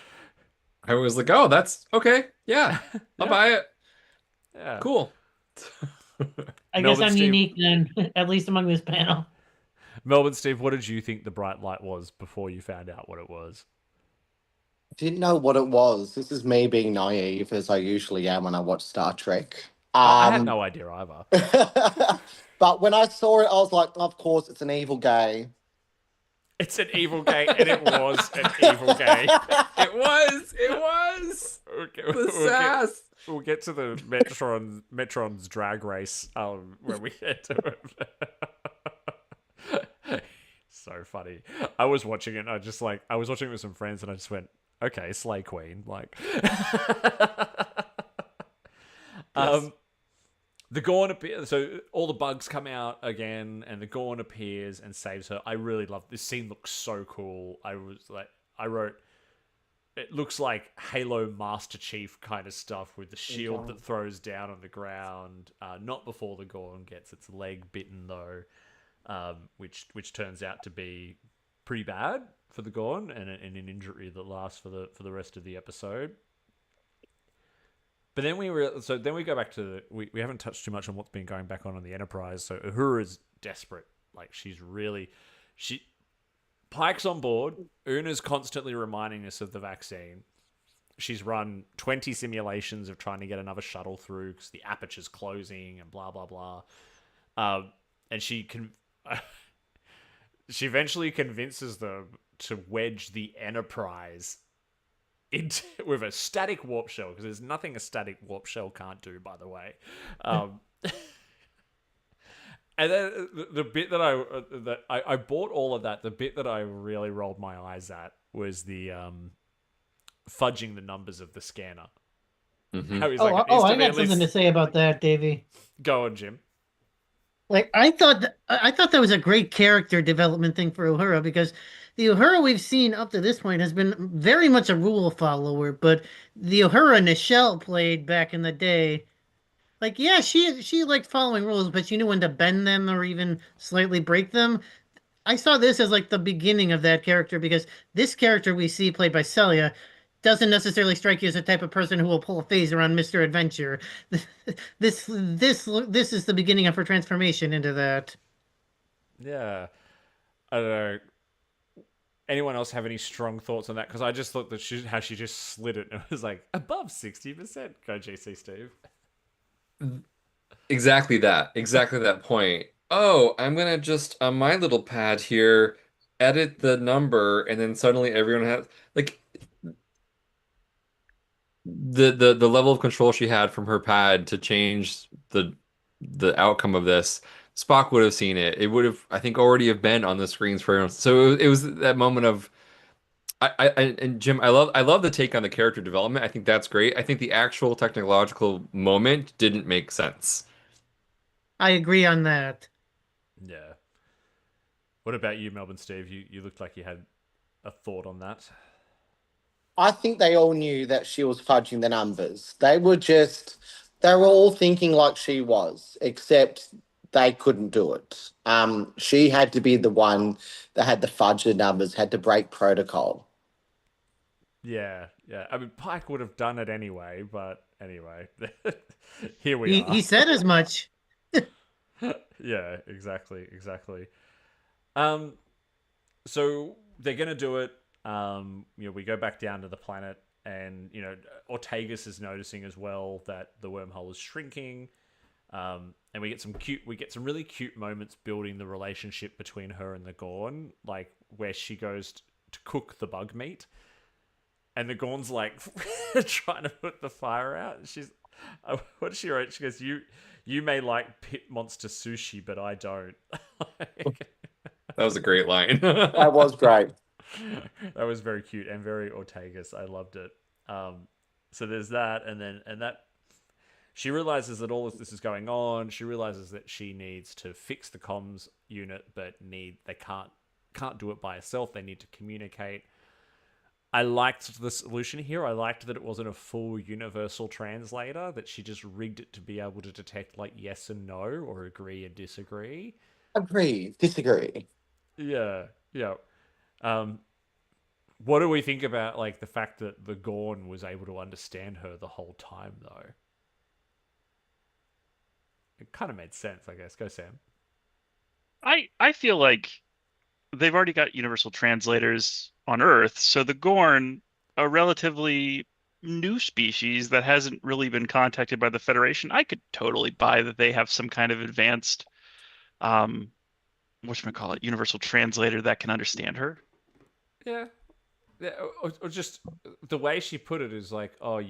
I was like, oh, that's okay. Yeah, I'll buy it. Yeah. Cool. I Melbourne guess I'm Steve. unique then, at least among this panel. Melbourne Steve, what did you think the bright light was before you found out what it was? Didn't know what it was. This is me being naive, as I usually am when I watch Star Trek. I had no idea either. But when I saw it, I was like, of course, it's an evil gay. It's an evil gay, and it was an evil gay. It was. The sass. We'll get to the Metron's drag race when we get to it. so funny. I was watching it and I was watching it with some friends and I just went, okay, Slay Queen. Like, Yes. the Gorn appears, so all the bugs come out again and the Gorn appears and saves her. I really love this scene. Looks so cool. I wrote, it looks like Halo Master Chief kind of stuff with the shield that throws down on the ground. Not before the Gorn gets its leg bitten though, which turns out to be pretty bad for the Gorn and an injury that lasts for the rest of the episode. But then we go back to we haven't touched too much on what's been going back on the Enterprise. So Uhura's desperate. Like Pike's on board. Una's constantly reminding us of the vaccine. She's run 20 simulations of trying to get another shuttle through because the aperture's closing and blah, blah, blah. And she eventually convinces them to wedge the Enterprise with a static warp shell, because there's nothing a static warp shell can't do, by the way. And then the bit that I bought all of that. The bit that I really rolled my eyes at was the fudging the numbers of the scanner. Mm-hmm. How he's I like, got something to say about that, Davey. Go on, Jim. Like I thought that was a great character development thing for Uhura, because the Uhura we've seen up to this point has been very much a rule follower, but the Uhura Nichelle played back in the day, like yeah, she liked following rules, but she knew when to bend them or even slightly break them. I saw this as like the beginning of that character, because this character we see played by Celia doesn't necessarily strike you as the type of person who will pull a phase around Mr. Adventure. This is the beginning of her transformation into that. Yeah. I don't know. Anyone else have any strong thoughts on that? Because I just thought that how she just slid it and it was like above 60%. Go GC Steve. Exactly that point. Oh, I'm gonna just on my little pad here edit the number, and then suddenly everyone has like the level of control she had from her pad to change the outcome of this. Spock would have seen it. It would have, I think, already have been on the screens for everyone. So it was that moment of and Jim, I love the take on the character development. I think that's great. I think the actual technological moment didn't make sense. I agree on that. Yeah. What about you, Melbourne Steve? You looked like you had a thought on that. I think they all knew that she was fudging the numbers. They were all thinking like she was, except they couldn't do it. She had to be the one that had to fudge the numbers, had to break protocol. Yeah. I mean, Pike would have done it anyway, but anyway, here we are. He said as much. Yeah, exactly. So they're gonna do it. We go back down to the planet, and Ortegas is noticing as well that the wormhole is shrinking. And we get some really cute moments building the relationship between her and the Gorn, like where she goes to cook the bug meat, and the Gorn's like trying to put the fire out. She's what did she write? She goes, "You may like pit monster sushi, but I don't." That was a great line. That was great. That was very cute and very Ortegas. I loved it. So there's that, and that she realizes that all of this is going on. She realizes that she needs to fix the comms unit, but they can't do it by herself. They need to communicate. I liked the solution here. I liked that it wasn't a full universal translator, that she just rigged it to be able to detect like yes and no, or agree and disagree. Agree, disagree. Yeah. What do we think about like the fact that the Gorn was able to understand her the whole time, though? It kind of made sense, I guess. Go, Sam. I feel like they've already got universal translators on Earth, so the Gorn, a relatively new species that hasn't really been contacted by the Federation, I could totally buy that they have some kind of advanced, whatchamacallit, universal translator that can understand her. Yeah, or just the way she put it is like, or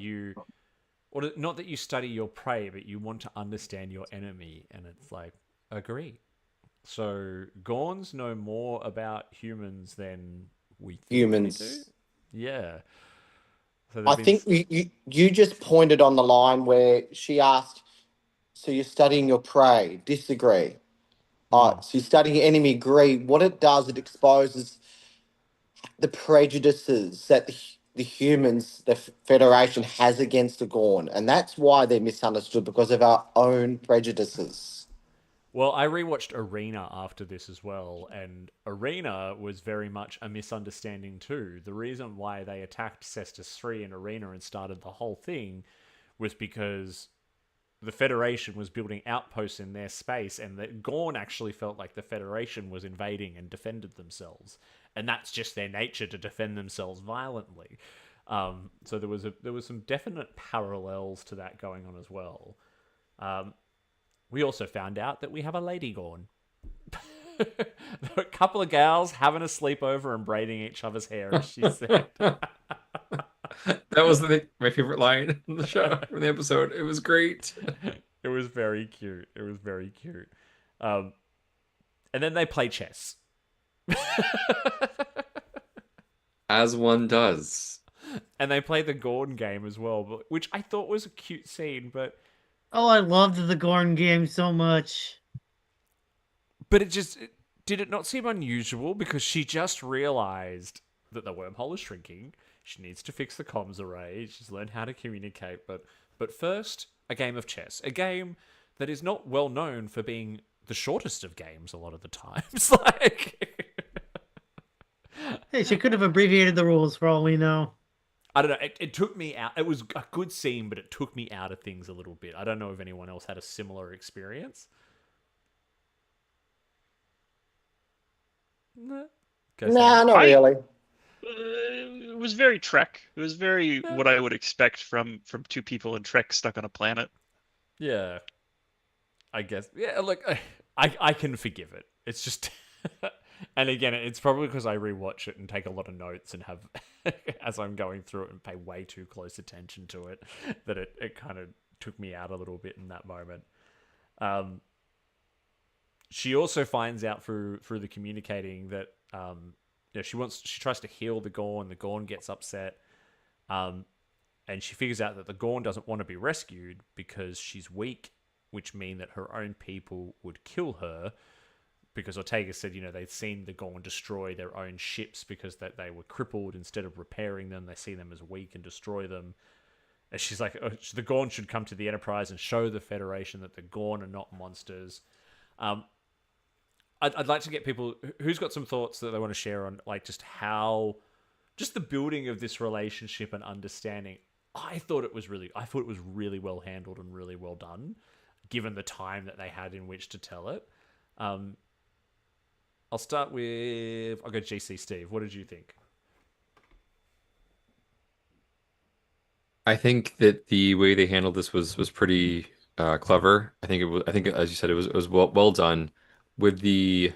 not that you study your prey, but you want to understand your enemy, and it's like, agree. So Gorns know more about humans than we think they do. Humans. Yeah. So they've I been. think you just pointed on the line where she asked, so you're studying your prey. Disagree. Mm. So you're studying your enemy. Agree. What it does, it exposes the prejudices that the humans, the Federation has against the Gorn. And that's why they're misunderstood, because of our own prejudices. Well, I rewatched Arena after this as well, and Arena was very much a misunderstanding too. The reason why they attacked Cestus 3 in Arena and started the whole thing was because the Federation was building outposts in their space, and that Gorn actually felt like the Federation was invading and defended themselves, and that's just their nature to defend themselves violently. So there was some definite parallels to that going on as well. We also found out that we have a Lady Gorn. There were a couple of gals having a sleepover and braiding each other's hair, as she said. That was my favorite line in the show, from the episode. It was great. It was very cute. It was very cute. And then they play chess. As one does. And they play the Gorn game as well, which I thought was a cute scene, but Oh, I loved the Gorn game so much. did it not seem unusual because she just realized that the wormhole is shrinking. She needs to fix the comms array. She's learned how to communicate, but first, a game of chess, a game that is not well known for being the shortest of games a lot of the times. Like, Hey, she could have abbreviated the rules for all we know. I don't know. It took me out. It was a good scene, but it took me out of things a little bit. I don't know if anyone else had a similar experience. No. Nah, not really. It was very Trek. It was very what I would expect from two people in Trek stuck on a planet. Yeah. I guess. Yeah, look, I can forgive it. It's just... And again, it's probably because I rewatch it and take a lot of notes and have, as I'm going through it, and pay way too close attention to it, that it kind of took me out a little bit in that moment. She also finds out through the communicating that she tries to heal the Gorn gets upset, and she figures out that the Gorn doesn't want to be rescued because she's weak, which mean that her own people would kill her. Because Ortega said, they'd seen the Gorn destroy their own ships because they were crippled. Instead of repairing them, they see them as weak and destroy them. And she's like, the Gorn should come to the Enterprise and show the Federation that the Gorn are not monsters. I'd like to get people who's got some thoughts that they want to share on, like, just the building of this relationship and understanding. I thought it was really well handled and really well done, given the time that they had in which to tell it. I'll go GC Steve. What did you think? I think that the way they handled this was pretty clever. I think as you said, it was well done with the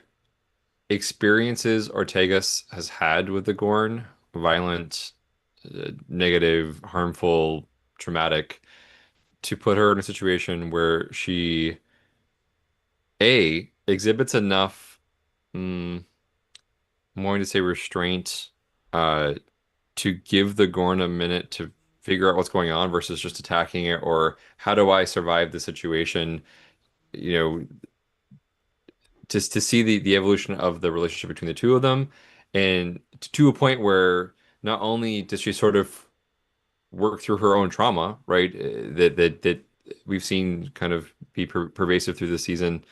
experiences Ortegas has had with the Gorn, violent, negative, harmful, traumatic, to put her in a situation where she exhibits enough, I'm going to say restraint, to give the Gorn a minute to figure out what's going on versus just attacking it, or how do I survive the situation, just to see the evolution of the relationship between the two of them, and to a point where not only does she sort of work through her own trauma, right, that we've seen kind of be pervasive through the season,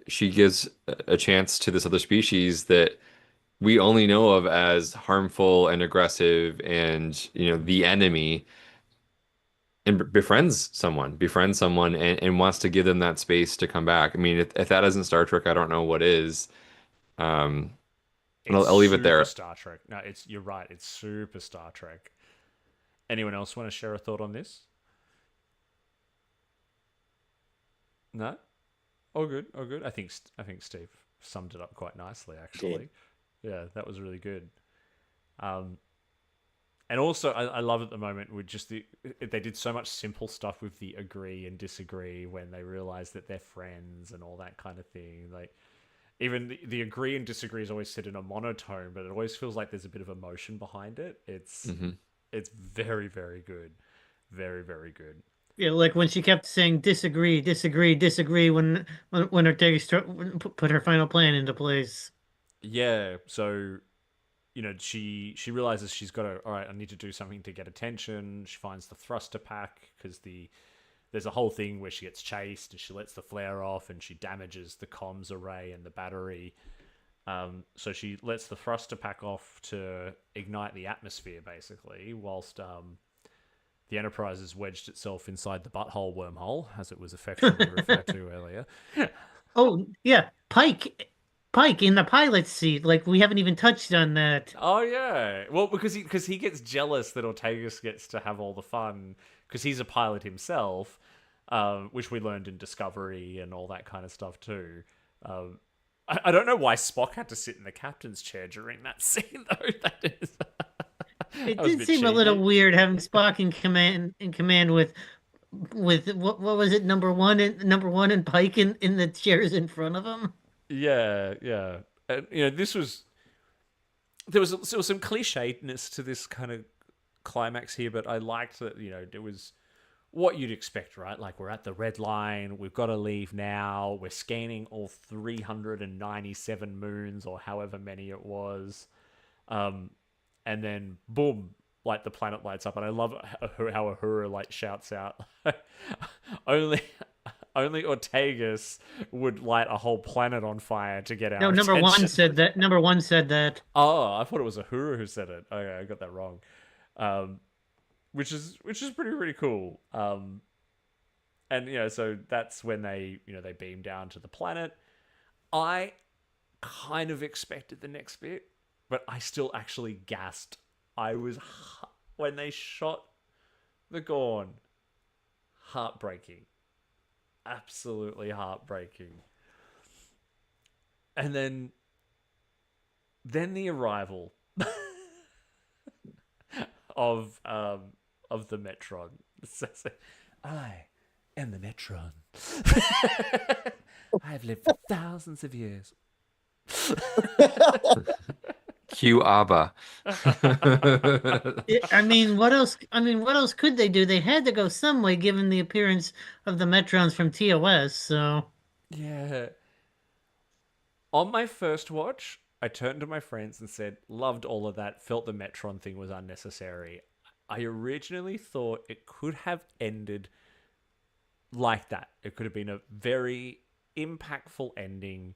she gives a chance to this other species that we only know of as harmful and aggressive and, the enemy, and befriends someone and wants to give them that space to come back. I mean, if that isn't Star Trek, I don't know what is. And I'll leave it there. Star Trek. No, you're right. It's super Star Trek. Anyone else want to share a thought on this? No? All good. I think Steve summed it up quite nicely, actually. Yeah, that was really good. And also, I love at the moment with just they did so much simple stuff with the agree and disagree when they realize that they're friends and all that kind of thing. Like, even the agree and disagree is always said in a monotone, but it always feels like there's a bit of emotion behind it. It's very, very good. Very, very good. Yeah, like when she kept saying disagree, disagree, disagree when Ortega put her final plan into place. Yeah, so she realizes she's got to, all right, I need to do something to get attention. She finds the thruster pack because there's a whole thing where she gets chased and she lets the flare off and she damages the comms array and the battery. So she lets the thruster pack off to ignite the atmosphere, basically, whilst the Enterprise has wedged itself inside the butthole wormhole, as it was affectionately referred to earlier. Oh, yeah. Pike in the pilot's seat. Like, we haven't even touched on that. Oh, yeah. Well, because he gets jealous that Ortegas gets to have all the fun, because he's a pilot himself, which we learned in Discovery and all that kind of stuff, too. I don't know why Spock had to sit in the captain's chair during that scene, though. That is... It did seem a little weird having Spock in command with what was it, number one and Pike in the chairs in front of him. Yeah, yeah. And, there was some clichédness to this kind of climax here, but I liked that, it was what you'd expect, right? Like, we're at the red line, we've got to leave now, we're scanning all 397 moons or however many it was. And then, boom, like, the planet lights up. And I love how Uhura, like, shouts out, only Ortegas would light a whole planet on fire to get our attention. Number one said that. Oh, I thought it was Uhura who said it. Okay, I got that wrong. Which is pretty cool. And, so that's when they beam down to the planet. I kind of expected the next bit, but I still actually gasped. When they shot the Gorn, heartbreaking. Absolutely heartbreaking. And then the arrival of the Metron. I am the Metron. I have lived for thousands of years. Cue ABBA. I mean, what else? What else could they do? They had to go some way, given the appearance of the Metrons from TOS. So, yeah. On my first watch, I turned to my friends and said, "Loved all of that. Felt the Metron thing was unnecessary." I originally thought it could have ended like that. It could have been a very impactful ending,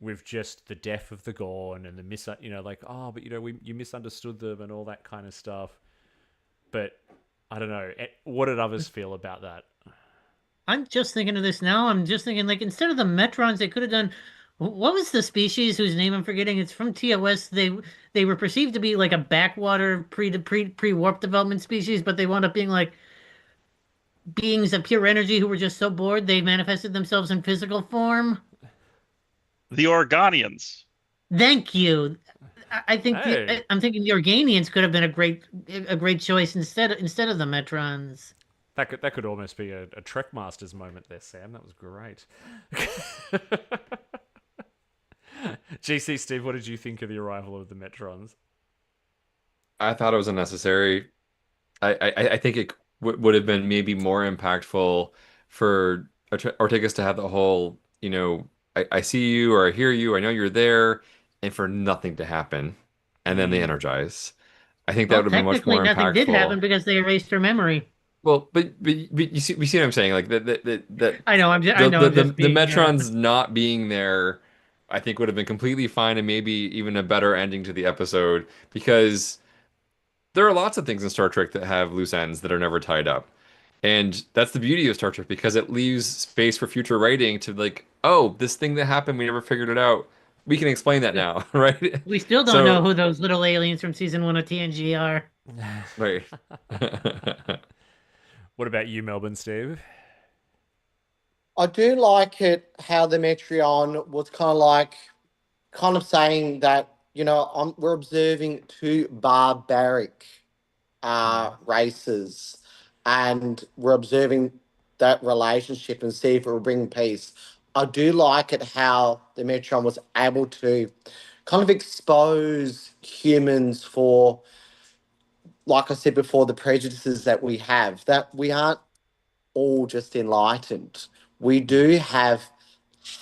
with just the death of the Gorn and the you misunderstood them and all that kind of stuff. But I don't know. What did others feel about that? I'm just thinking of this now. I'm just thinking, like, instead of the Metrons, they could have done. What was the species whose name I'm forgetting? It's from TOS. They were perceived to be like a backwater pre-warp development species, but they wound up being like beings of pure energy who were just so bored they manifested themselves in physical form. The Organians. Thank you. I think I'm thinking the Organians could have been a great choice instead of the Metrons. That could almost be a Trek Masters moment there, Sam. That was great. GC Steve, what did you think of the arrival of the Metrons? I thought it was unnecessary. I think it would have been maybe more impactful for Ortegas to have the whole, I see you or I hear you, I know you're there, and for nothing to happen, and then they energize. I think that would have been much more impactful. Technically, nothing did happen because they erased her memory. Well, but you see what I'm saying? Like that. I know. The Metrons not being there, I think would have been completely fine and maybe even a better ending to the episode, because there are lots of things in Star Trek that have loose ends that are never tied up. And that's the beauty of Star Trek, because it leaves space for future writing to, like, oh, this thing that happened, we never figured it out. We can explain that now, right? We still don't know who those little aliens from season 1 of TNG are. Right. What about you, Melbourne Steve? I do like it how the Metron was kind of saying that, we're observing too barbaric races, and we're observing that relationship and see if it will bring peace. I do like it how the Metron was able to kind of expose humans for, like I said before, the prejudices that we have, that we aren't all just enlightened. We do have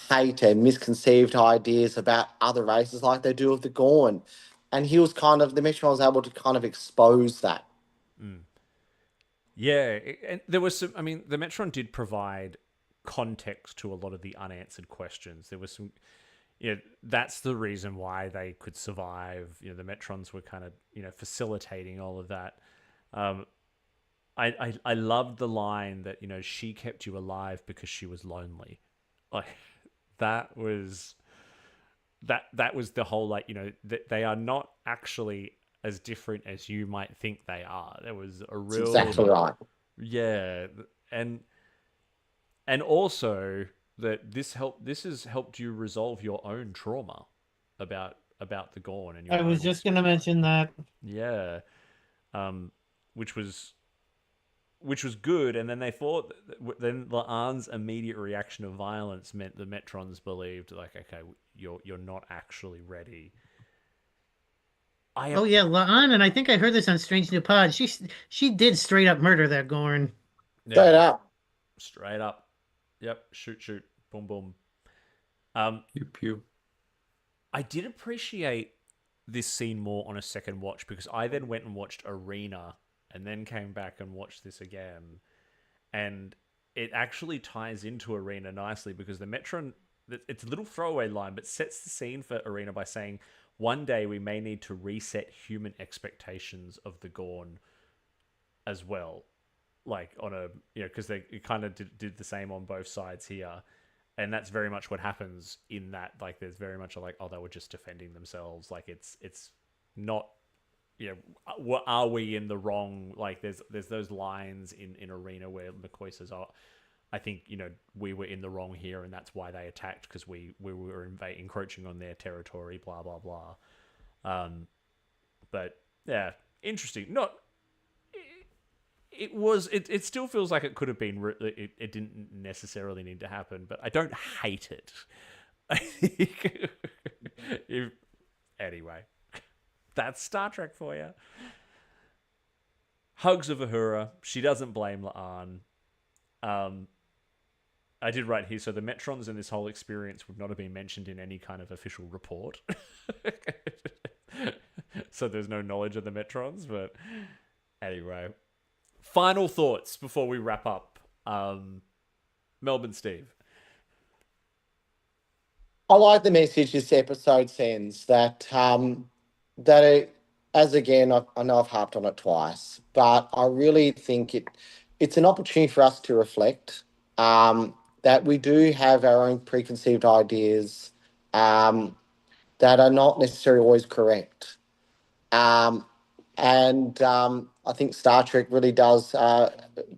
hate and misconceived ideas about other races like they do of the Gorn. And he was kind of, the Metron was able to kind of expose that. Yeah, and there was some. I mean, the Metron did provide context to a lot of the unanswered questions. There was some. That's the reason why they could survive. The Metrons were kind of facilitating all of that. I loved the line that she kept you alive because she was lonely. Like that was the whole that they are not actually as different as you might think they are. There was a real That's exactly right. Yeah, and also that this has helped you resolve your own trauma about the Gorn and your I was own just going to mention that. yeah, which was good. And then they thought then La'an's immediate reaction of violence meant the Metrons believed like, okay, you're not actually ready. Oh yeah, La'an, and I think I heard this on Strange New Pod. She did straight up murder that Gorn. Straight up. Straight up. Yep. Shoot. Boom, boom. Pew pew. I did appreciate this scene more on a second watch because I then went and watched Arena and then came back and watched this again. And it actually ties into Arena nicely because the Metron, it's a little throwaway line, but sets the scene for Arena by saying, one day we may need to reset human expectations of the Gorn as well. Like on a, because they kind of did the same on both sides here. And that's very much what happens in that. Like, there's very much like, oh, they were just defending themselves. Like, it's not, what are we in the wrong? Like, there's those lines in Arena where McCoy says, oh, I think, we were in the wrong here, and that's why they attacked, because we were encroaching on their territory, blah, blah, blah. But, yeah, interesting. Not... It still feels like it could have been. It didn't necessarily need to happen, but I don't hate it. I think. Anyway, that's Star Trek for you. Hugs of Uhura. She doesn't blame La'an. I did write here, so the Metrons in this whole experience would not have been mentioned in any kind of official report. So there's no knowledge of the Metrons, but anyway. Final thoughts before we wrap up. Melbourne Steve. I like the message this episode sends that as again, I know I've harped on it twice, but I really think it's an opportunity for us to reflect that we do have our own preconceived ideas that are not necessarily always correct. I think Star Trek really does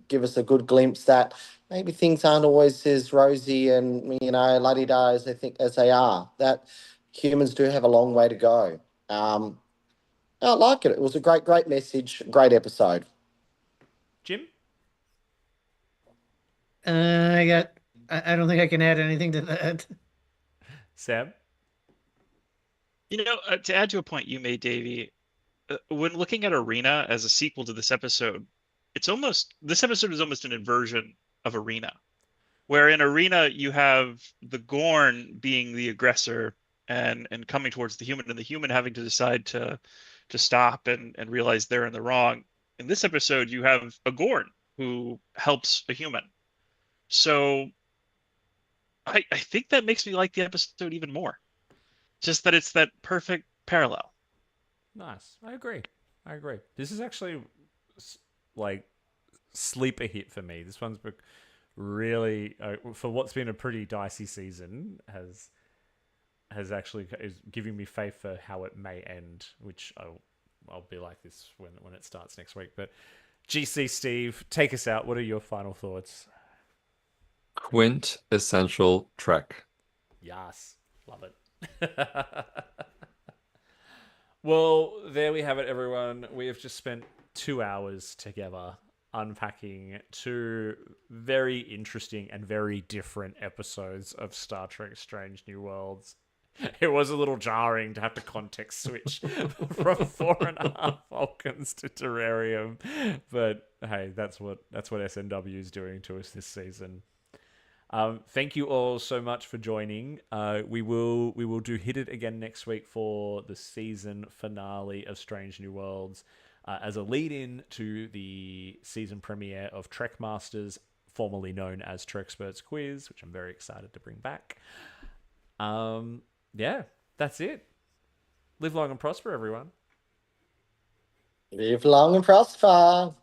give us a good glimpse that maybe things aren't always as rosy and la-di-da as they are. That humans do have a long way to go. I like it. It was a great message, great episode. Jim? I don't think I can add anything to that. Sam? To add to a point you made, Davey, when looking at Arena as a sequel to this episode is almost an inversion of Arena, where in Arena you have the Gorn being the aggressor and coming towards the human, and the human having to decide to stop and realize they're in the wrong. In this episode, you have a Gorn who helps a human. So I think that makes me like the episode even more. Just that it's that perfect parallel. Nice. I agree. This is actually like sleeper hit for me. This one's really for what's been a pretty dicey season has actually is giving me faith for how it may end, which I'll be like this when it starts next week. But GC Steve, take us out. What are your final thoughts? Quintessential Trek. Yes, love it. Well, there we have it, everyone. We have just spent 2 hours together unpacking two very interesting and very different episodes of Star Trek Strange New Worlds. It was a little jarring to have to context switch from 4.5 Vulcans to Terrarium, but hey, that's what SNW is doing to us this season. Thank you all so much for joining. We will do Hit It again next week for the season finale of Strange New Worlds, as a lead-in to the season premiere of Trek Masters, formerly known as Trekperts Quiz, which I'm very excited to bring back. Yeah, that's it. Live long and prosper, everyone. Live long and prosper.